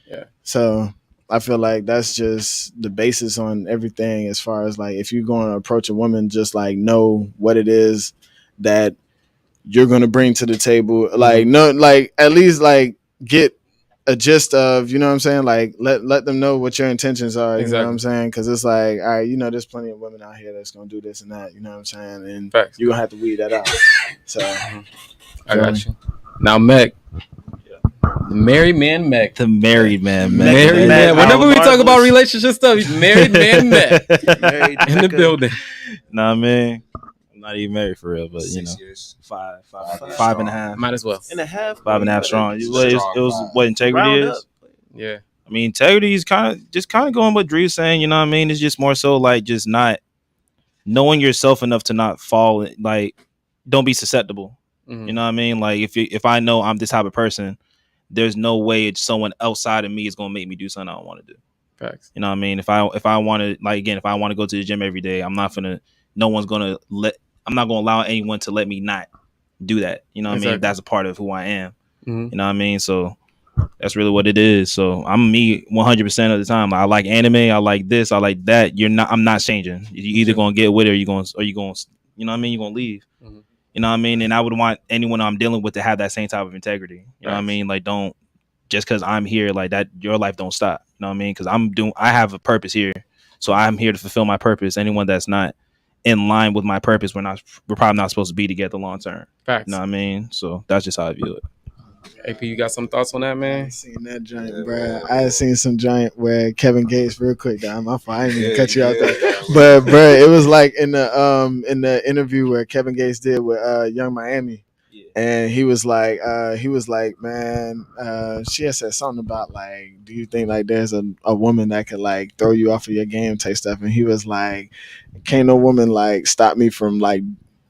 Yeah.
So I feel like that's just the basis on everything as far as like if you're going to approach a woman, just like know what it is that you're going to bring to the table. Like, no, like at least like get a gist of, you know what I'm saying? Like let them know what your intentions are.
Exactly.
You know what I'm saying? Because it's like, all right, you know, there's plenty of women out here that's going to do this and that. You know what I'm saying? And
Facts.
you're going to have to weed that out. So
I got you. Now, Meg. The married man Meg.
The married man
Meg. Married man. Whenever we talk about relationship stuff, married man Meg.
Married
in the building.
Nah, man. I'm not even married for real, but
6 years.
five and a half.
Might as well.
And a half.
5.5 strong. It was what integrity
Round
is.
up.
Yeah.
I mean, integrity is kind of going what Dree was saying. You know what I mean? It's just more so like just not knowing yourself enough to not fall. Like, don't be susceptible.
Mm-hmm.
You know what I mean? Like if I know I'm this type of person, there's no way it's someone outside of me is gonna make me do something I don't want to do.
Facts.
You know what I mean? If I want to, like, again, if I want to go to the gym every day, I'm not gonna allow anyone to let me not do that. You know what I mean? If that's a part of who I am.
Mm-hmm.
You know what I mean? So that's really what it is. So I'm me 100% of the time. I like anime. I like this. I like that. I'm not changing. You either gonna get with it or you going, you know what I mean? You're gonna leave.
Mm-hmm.
You know what I mean? And I would want anyone I'm dealing with to have that same type of integrity. You know what I mean? Like, don't just because I'm here, like that, your life don't stop. You know what I mean? Because I have a purpose here, so I'm here to fulfill my purpose. Anyone that's not in line with my purpose, we're probably not supposed to be together long term.
Facts.
You know what I mean? So that's just how I view it.
AP, you got some thoughts on that, man?
I seen that giant, bro. I had seen some giant where Kevin Gates, real quick, down my fault. I didn't even cut you out there, but bro, it was like in the interview where Kevin Gates did with Young Miami, and he was like, man, she had said something about like, do you think like there's a woman that could like throw you off of your game type stuff, and he was like, can't no woman like stop me from like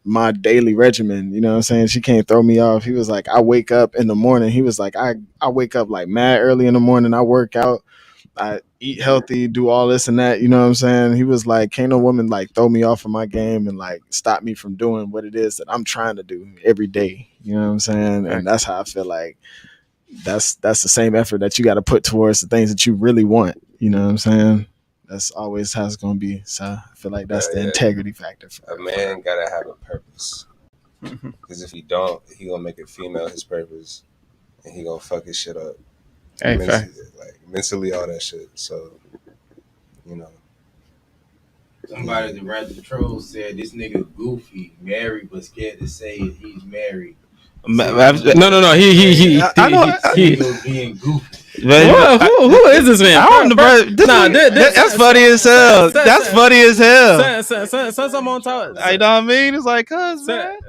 my daily regimen, you know what I'm saying? She can't throw me off. He was like, I wake up in the morning. He was like, I wake up like mad early in the morning. I work out, I eat healthy, do all this and that, you know what I'm saying? He was like, can't no woman like throw me off of my game and like stop me from doing what it is that I'm trying to do every day. You know what I'm saying? And that's how I feel like that's the same effort that you got to put towards the things that you really want. You know what I'm saying? That's always how it's going to be. So I feel like that's the integrity factor.
A man got to have a purpose. Because if he don't, he going to make a female his purpose. And he going to fuck his shit up.
Hey,
mentally, all that shit. So, you know.
Somebody that read the troll said this nigga goofy, married but scared to say he's married.
No. He
being goofy.
Who is this man?
I don't know, that's funny as hell. That's funny as hell.
Since I'm on top,
you know what I mean? It's like,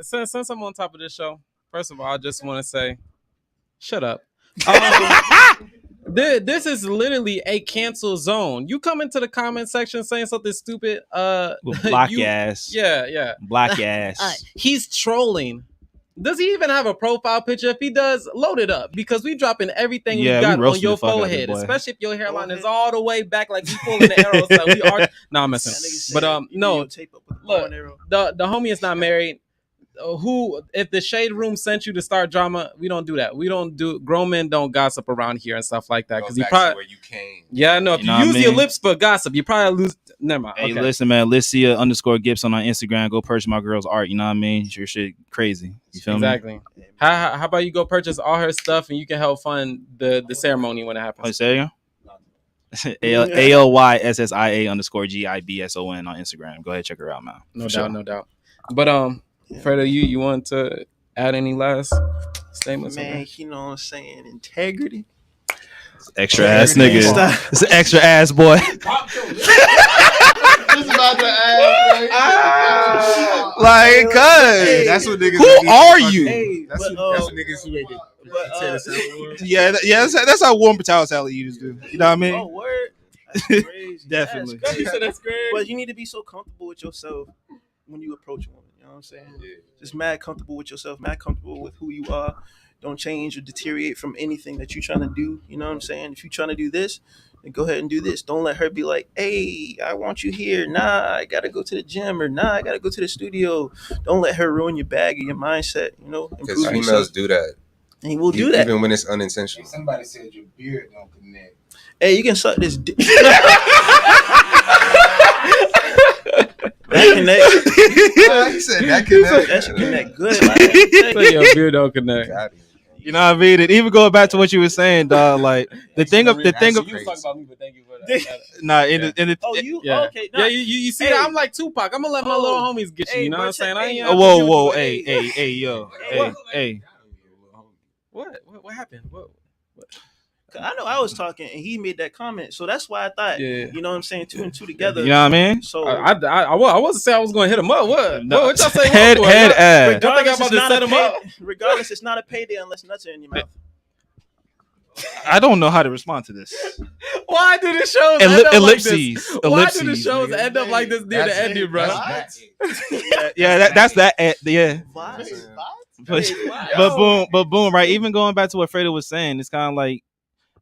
since I'm on top of this show, first of all, I just want to say, shut up. This is literally a cancel zone. You come into the comment section saying something stupid,
black ass.
Yeah.
Black ass.
He's trolling. Does he even have a profile picture? If he does, load it up because we dropping everything we got on your forehead, especially if your hairline is all the way back, like we pulling the arrows. So we are. Nah, I'm messing. But no, look, the homie is not married. Who, if the shade room sent you to start drama, we don't do that. We don't do, grown men don't gossip around here and stuff like that because you probably
where you came.
Yeah, I know. If you use your lips for gossip, you probably lose. never mind.
Hey,
Okay.
listen, man. Lycia_Gibson on Instagram. Go purchase my girl's art. You know what I mean? Your shit crazy. You feel me?
Exactly. How about you go purchase all her stuff and you can help fund the ceremony when it happens?
Oh, say again? ALYSSIA_GIBSON on Instagram. Go ahead, check her out, man.
No doubt. But Fredo, you want to add any last statements?
Man, you know what I'm saying? Integrity.
Extra ass nigga. It's an extra ass boy. Like, cuz.
That's what niggas.
Who are you?
Hey,
That's what niggas who make it.
Yeah, that's how warm potato salad you just do. You know what I mean?
Oh, word. That's crazy.
Definitely.
That's crazy.
That's great.
But you need to be so comfortable with yourself when you approach a woman. You know what I'm saying? Yeah. Just mad comfortable with yourself, mad comfortable with who you are. Don't change or deteriorate from anything that you're trying to do. You know what I'm saying? If you're trying to do this, then go ahead and do this. Don't let her be like, hey, I want you here. Nah, I got to go to the gym, or nah, I got to go to the studio. Don't let her ruin your bag or your mindset, you know?
Because females do that.
And he will do that.
Even when it's unintentional.
Somebody said your beard don't connect.
Hey, you can suck this dick. That connects.
He said that connect.
That should connect good.
So your beard don't connect.
You know what I mean? And even going back to what you were saying, dog, like the thing of
You was talking about me, but thank you for that.
nah,
okay. Nah.
Yeah, you see that? I'm like Tupac. I'm gonna let my little homies get you. You know what I'm saying? I ain't.
Whoa, hey, yo, hey.
What happened? What?
I know I was talking and he made that comment, so that's why I thought, you know what I'm saying, 2 and 2 together.
You know what I mean?
So
I wasn't saying I was going to hit him up. What y'all say?
Head ass.
Regardless, regardless, it's not a payday unless nuts are in your mouth.
I don't know how to respond to this.
Why do the shows end up
ellipses?
Like this? Why do the shows end up like this near the ending, bro?
That's that. Yeah.
But
boom, right? Even going back to what Fredo was saying, it's kind of like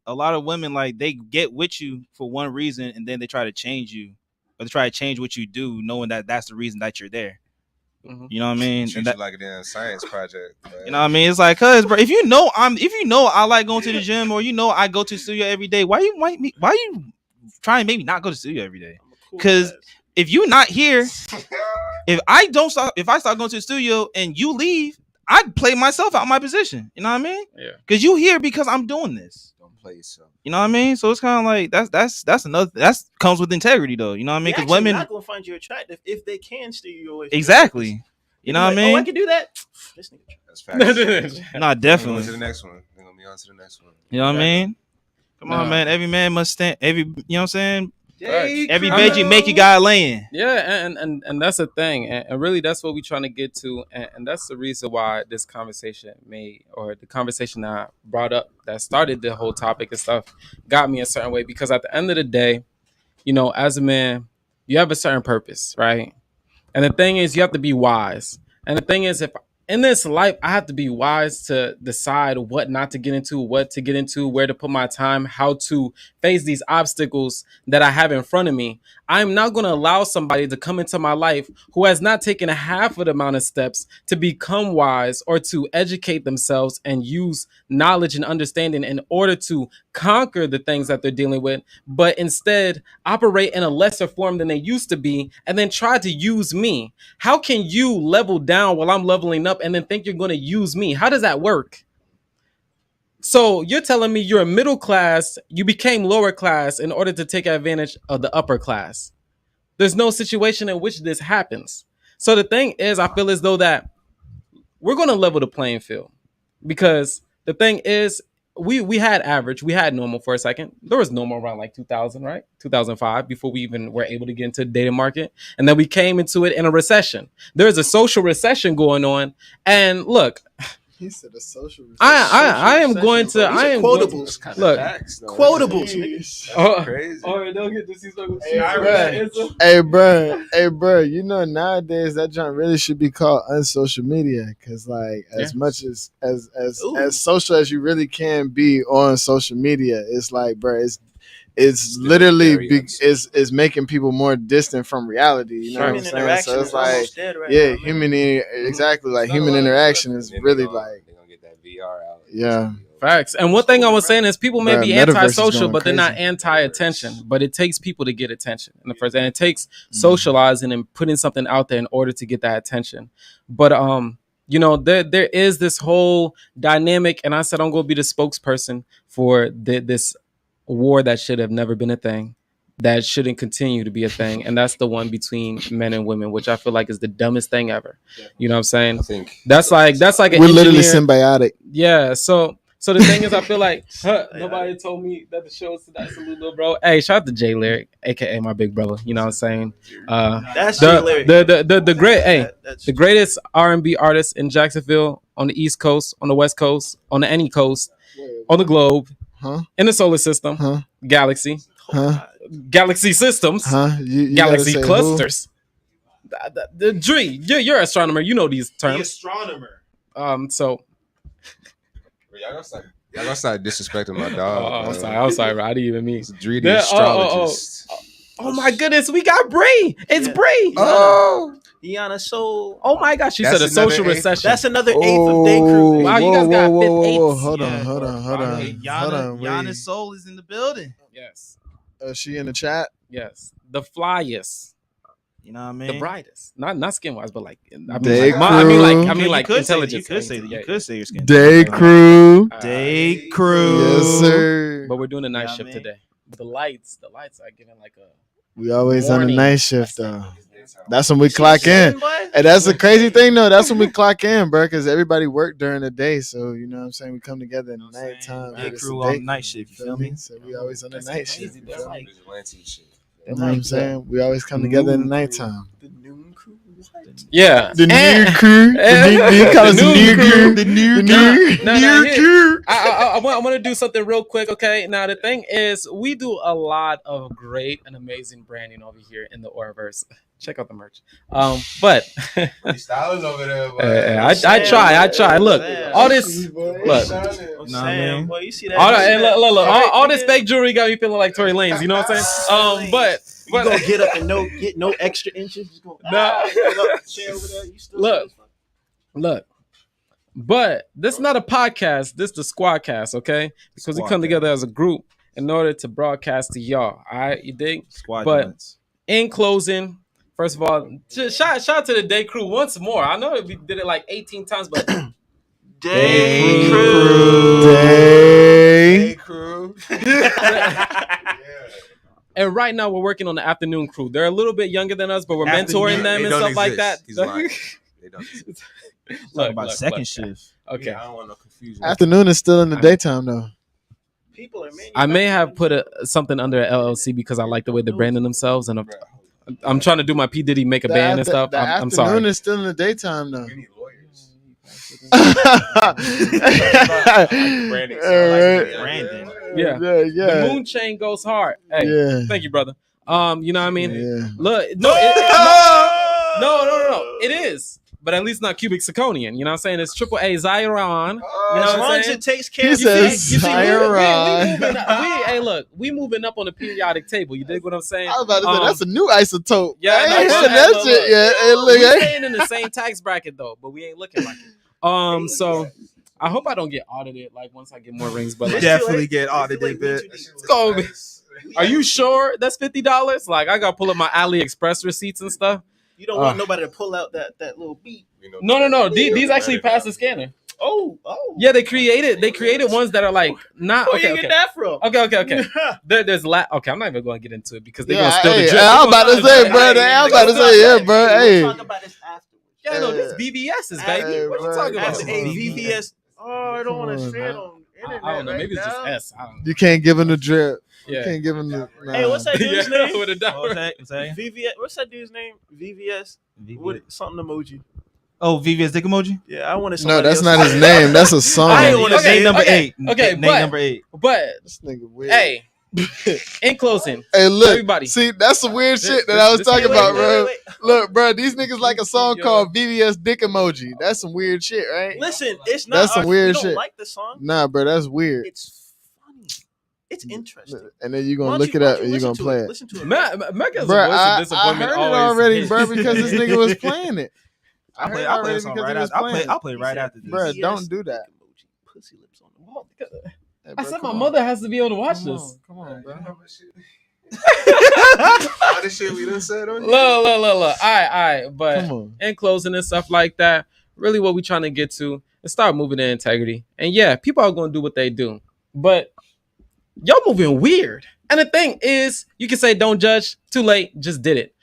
a lot of women, like, they get with you for one reason and then they try to change you, or they try to change what you do, knowing that that's the reason that you're there. Mm-hmm. You know what I mean?
Treat you like a damn science project. Man.
You know what I mean? It's like, cuz, bro, if you know I like going to the gym, or I go to the studio every day, why you try and make me not go to the studio every day? Because if you're not here, if I start going to the studio and you leave, I'd play myself out of my position. You know what I mean?
Yeah.
Because you here because I'm doing this.
Don't play yourself.
You know what I mean? So it's kind of like that's another that comes with integrity, though. You know what I mean? Because women
not gonna find you attractive if they can steer you away.
Exactly. You know what I mean?
Oh, I can do that. This nigga.
That's facts.
Nah, definitely.
On to the next one. We're gonna be on to the next one.
You know what I mean? Come on, man. Every man must stand. You know what I'm saying? Every veggie make you guy laying.
Yeah, and that's the thing, and really that's what we're trying to get to, and that's the reason why this conversation the conversation that I brought up that started the whole topic and stuff got me a certain way, because at the end of the day, you know, as a man, you have a certain purpose, right? And the thing is, you have to be wise. And the thing is, if in this life, I have to be wise to decide what not to get into, what to get into, where to put my time, how to face these obstacles that I have in front of me. I'm not going to allow somebody to come into my life who has not taken a half of the amount of steps to become wise or to educate themselves and use knowledge and understanding in order to conquer the things that they're dealing with, but instead operate in a lesser form than they used to be and then try to use me. How can you level down while I'm leveling up and then think you're going to use me? How does that work? So you're telling me you're a middle class, you became lower class in order to take advantage of the upper class. There's no situation in which this happens. So the thing is, I feel as though that we're going to level the playing field, because the thing is, we had average, we had normal for a second. There was normal around like 2000, right? 2005, before we even were able to get into the dating market. And then we came into it in a recession. There's a social recession going on. And look,
he said a social recession.
I am going to.
I am quotables.
Look,
quotables.
Crazy.
Oh, don't get this.
Hey, bro. You know, nowadays that junk really should be called unsocial media, because like as much as social as you really can be on social media, it's like, bro, it's literally is making people more distant from reality. You know what I'm saying? So it's like, human interaction is really like,
they're gonna get that VR out.
Yeah.
Facts. And one thing I was saying is people may be
Metaverse is
antisocial,
going
but they're not
crazy.
anti-attention. But it takes people to get attention in the first, and it takes socializing and putting something out there in order to get that attention. But there is this whole dynamic, and I said I'm going to be the spokesperson for this war that should have never been a thing, that shouldn't continue to be a thing, and that's the one between men and women, which I feel like is the dumbest thing ever. You know what I'm saying?
I think
That's like an
We're literally
engineer.
symbiotic.
Yeah, so the thing is, I feel like nobody told me that the show is tonight. Salute, little bro. Hey, shout out to Jay Lyric, aka my big brother. You know what I'm saying?
That's Jay Lyric.
The greatest R&B artist in Jacksonville, on the East Coast, on the West Coast, on the any coast, on the globe, in the solar system, galaxy, galaxy systems,
You
galaxy
gotta say
clusters. The Dree, you're an astronomer. You know these
The
terms.
astronomer.
So.
y'all gonna start disrespecting my dog.
I'm sorry, bro. I didn't even mean.
It's Dree, the astrologist.
Oh my goodness, we got Bree. It's Bree.
Yana Soul.
Oh my gosh, she
That's
said a social
another eighth.
recession.
That's another eighth of Day Crew.
Wow, you guys got fifth eighths.
Hold
Yeah.
on.
Yana's soul is in the building.
Yes.
She in the chat?
Yes. The flyest.
You know what I mean?
The brightest. Not skin wise, but like
Day
I mean like
you could
intelligence.
you could say your skin.
Day Crew.
Day Crew.
Yes, sir.
But we're doing a night
Yeah,
shift
man.
today. The lights are giving like a
We always on the
morning.
night shift though. That's when we clock in. And that's the crazy thing though. That's when we clock in, bro, because everybody work during the day. So you know what I'm saying? We come together in the nighttime.
Day
It's
Crew
a
on
day-
the night shift. You feel me?
So we always on the night shift. You feel me?
Vigilante shit.
You know what I'm saying? We always come together in the nighttime.
The noon crew. What?
yeah.
The
And-
new crew. They call us the new crew.
The new
Nah,
crew.
I want to do something real quick, okay? Now, the thing is, we do a lot of great and amazing branding over here in the AURAVERSE. Check out the merch. But
He's styling over there, boy.
I try. Look, all this, look,
Sam, boy, you see that?
all this fake jewelry got me feeling like Tory Lanez. You know what I'm saying? But
you gonna get up and get no extra inches. Just go, chair over there. You still
look. But this is not a podcast. This is the Squadcast, okay? Because we come together as a group in order to broadcast to y'all. All right, you dig? But in closing, first of all, shout out to the Day Crew once more. I know we did it like 18 times, but
Day Crew.
Day
Crew.
And right now we're working on the afternoon crew. They're a little bit younger than us, but we're mentoring them and stuff like that.
He's lying. They don't exist.
Talk about second shift.
Okay.
Yeah, I don't want no confusion.
Afternoon is still in the daytime though.
People are
I may have put something under an LLC because I like the way they're branding themselves, and I'm trying to do my P Diddy make a band and stuff.
The
I'm
afternoon
sorry.
is still in the daytime though.
We need lawyers.
Branding.
Brandon.
Yeah.
Yeah.
The moon chain goes hard. Hey,
Yeah.
thank you, brother. You know what I mean?
Yeah.
Look, no, it is. But at least not cubic zirconian. You know what I'm saying? It's triple A Xiron. You know
as
what
long
I'm
as
saying?
it takes care
He
of
says
you.
Xiron.
We moving up on the periodic table. You dig what I'm saying?
I was about to say that's a new isotope.
Yeah,
I ain't
no,
seen that shit yet. Hey, look,
we
hey.
staying in the same tax bracket though, but we ain't looking like it. So I hope I don't get audited like once I get more rings, but like,
Definitely get audited, bitch.
are you sure that's $50? Like I gotta pull up my AliExpress receipts and stuff.
You don't want nobody to pull out that little beat.
No. These actually pass the scanner.
Oh.
Yeah, they created ones that are like not
Where you get that from?
Okay. There's okay, I'm not even going to get into it because they're
Yeah,
going to steal the
hey,
drip.
I was about to say, bro. I was about to say, yeah, bro. Hey.
We'll talk about this afterwards.
Yeah, no, this BBS's, baby.
Hey,
What you
bro,
talking about?
After VVS. Oh, I don't want to say it on internet.
I don't know. Maybe it's just
right
S. I don't know.
You can't give him the drip.
Yeah.
You can't give him the.
now. Hey, what's that dude's
Yeah,
name?
with a dollar.
VVS. What's that dude's name? VVS. What something emoji?
Oh, VVS dick emoji?
Yeah, I want to.
No, that's not his name. That's a song.
I ain't want to say
number 8.
Okay,
Name
but-
number 8.
But
This nigga weird.
hey, in closing,
Hey, look.
everybody.
See, that's some weird
This-
shit that
this-
I was
this-
talking
wait,
about,
wait,
bro.
wait.
Look, bro, these niggas like a song
Yo.
called VVS Dick Emoji. That's some weird shit, right?
Listen, it's not.
That's some weird
we don't
shit.
like the song.
Nah, bro, that's weird.
It's funny. It's interesting.
And then you're
Why
gonna
don't
look
you-
it
why
up
don't
and
you
you're gonna
listen to
play it.
Listen to it.
Mecca's
Bro,
voice of
I
disappointment
heard it
always
already,
hits.
bro, because this nigga was playing it. I
I'll
heard
play
it
I'll play
already
a song
because
right
he was
after.
playing it.
I'll play right after this.
Bro,
VVS
don't do that.
Pussy lips on the
I said my mother has to be able to watch this.
Come on, bro.
All the shit we done said on here.
Look. All right. But
Come on.
in closing and stuff like that, really what we trying to get to is start moving in integrity. And yeah, people are going to do what they do. But y'all moving weird. And the thing is, you can say don't judge. Too late. Just did it.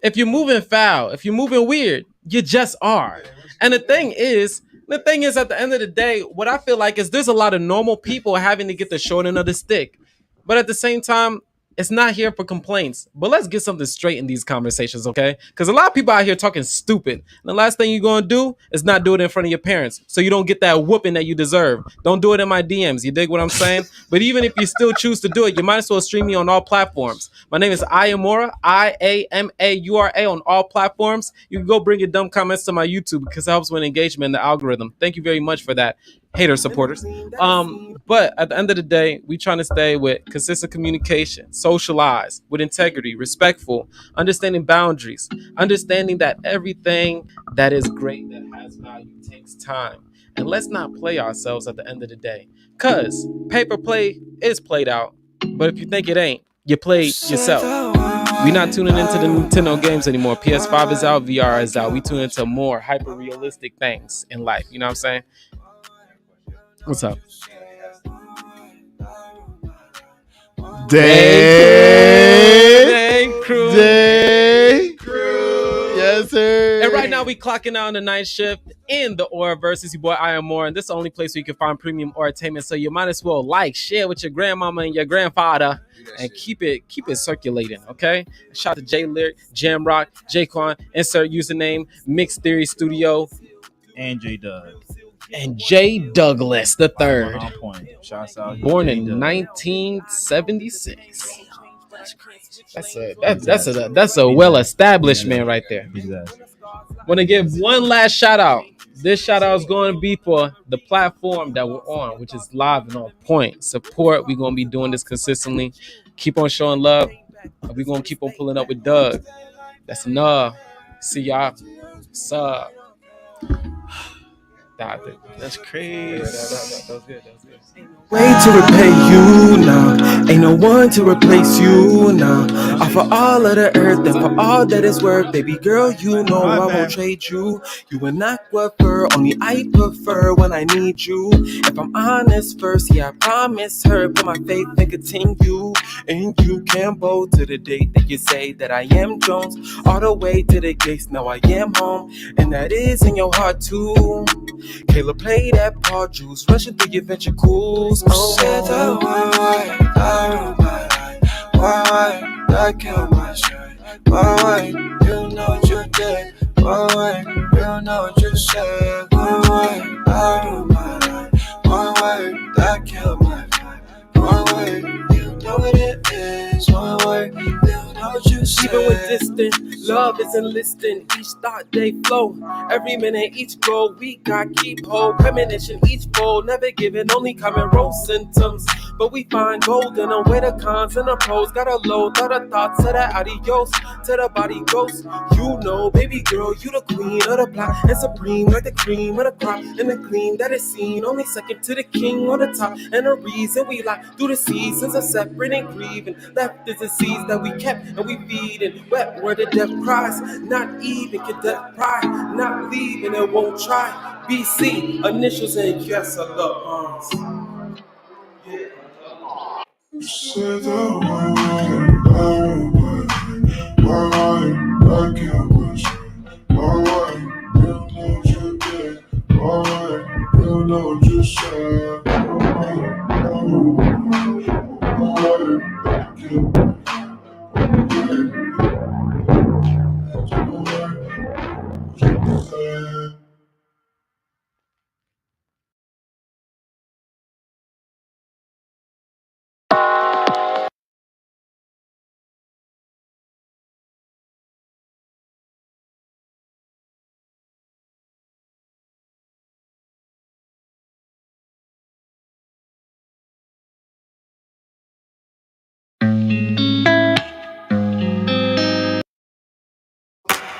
If you're moving foul, if you're moving weird, you just are. And the thing is, at the end of the day, what I feel like is there's a lot of normal people having to get the short end of the stick. But at the same time, it's not here for complaints. But let's get something straight in these conversations, okay? Because a lot of people out here talking stupid. And the last thing you're going to do is not do it in front of your parents. So you don't get that whooping that you deserve. Don't do it in my DMs. You dig what I'm saying? But even if you still choose to do it, you might as well stream me on all platforms. My name is Iamura, IAMAURA on all platforms. You can go bring your dumb comments to my YouTube because it helps with engagement in the algorithm. Thank you very much for that, hater supporters. But at the end of the day, we trying to stay with consistent communication, socialize with integrity, respectful, understanding boundaries, understanding that everything that is great, that has value, takes time. And let's not play ourselves at the end of the day. Because paper play is played out. But if you think it ain't, you played yourself. We're not tuning into the Nintendo games anymore. PS5 is out, VR is out. We tune into more hyper-realistic things in life. You know what I'm saying? What's up?
Day
crew.
Yes, sir.
And right now we clocking out on the night shift in the AURAVERSE. It's your boy I Am More, and this is the only place where you can find premium entertainment. So you might as well share with your grandmama and your grandfather, and keep it circulating. Okay. Shout out to J Lyric, Jam Rock, J-Quan, insert username, Mix Theory Studio,
And J Doug.
and J Douglas the third.
On point. Shouts out.
Born
J.
in
Doug.
1976. That's a well-established man right there.
Exactly.
Want to give one last shout out. This shout out is going to be for the platform that we're on, which is live and on point. Support. We're going to be doing this consistently. Keep on showing love. We're going to keep on pulling up with Doug. That's enough. See y'all. Sup.
That's crazy.
That was good.
Way to repay you now. Ain't no one to replace you now. Offer all of the earth and for all that it's worth, baby girl, you know I won't trade you. You and aqua fur, only I prefer when I need you. If I'm honest first, yeah, I promise her, put my faith and continue. And you can bow to the date that you say that I am Jones. All the way to the gates, now I am home. And that is in your heart too. Kayla, play that Paul juice, rushing through your ventricles. Oh,
why, I kill my shirt. Why, you know what you did. Why, you know what you said. Why, I kill my vibe. Why, you know what it is. Why, you know what you said.
even with distant, love is enlisting. Each thought they flow, every minute each goal. We got keep hold, premonition each fold. Never giving, only coming roll symptoms. But we find gold in them with the cons and the pros. Got a low, thought of thoughts to the adios, to the body ghost. You know, baby girl, you the queen of the block and supreme, like the cream of the crop and the gleam that is seen. Only second to the king on the top, and the reason we lie through the seasons are separate and grieving. Left is the seeds that we kept and we feed, and wet where the death cries. Not even can death pride, not leaving, it won't try. BC initials and yes, I love arms.
Said that why, I can't wish. Why, you know what you did. Why, you know what you said.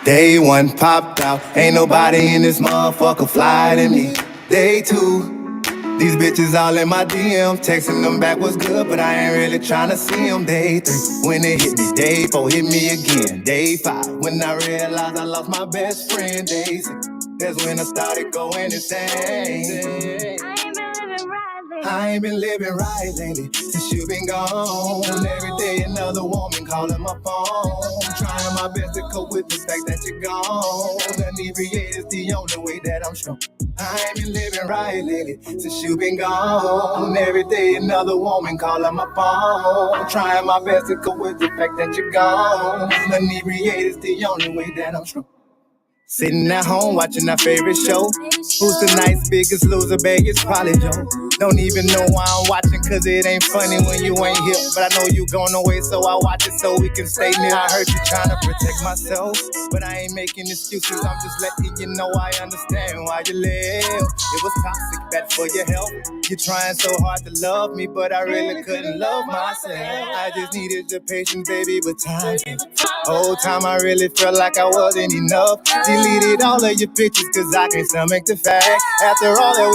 Day one popped out, ain't nobody in this motherfucker fly to me. Day two, These bitches all in my DM, texting them back was good, but I ain't really tryna see them. Day 3, when it hit me, day 4, hit me again. Day 5, when I realized I lost my best friend. Day 6, that's when I started going insane. I ain't been living right lately since you been gone. Every day another woman calling my phone, trying my best to cope with the fact that you're gone. Inebriated is the only way that I'm strong. I ain't been living right lately since you been gone. Every day another woman calling my phone, trying my best to cope with the fact that you're gone. Inebriated is the only way that I'm strong. Sitting at home watching our favorite show. Who's tonight's biggest loser, babe? It's probably Joe. Don't even know why I'm watching, cause it ain't funny when you ain't here. But I know you going away, so I watch it so we can stay near. I heard you trying to protect myself, but I ain't making excuses. I'm just letting you know I understand why you left. It was toxic, bad for your health. You're trying so hard to love me, but I really couldn't love myself. I just needed your patience, baby, but time. Whole time I really felt like I wasn't enough. Deleted all of your pictures, cause I can't stomach the fact. After all that we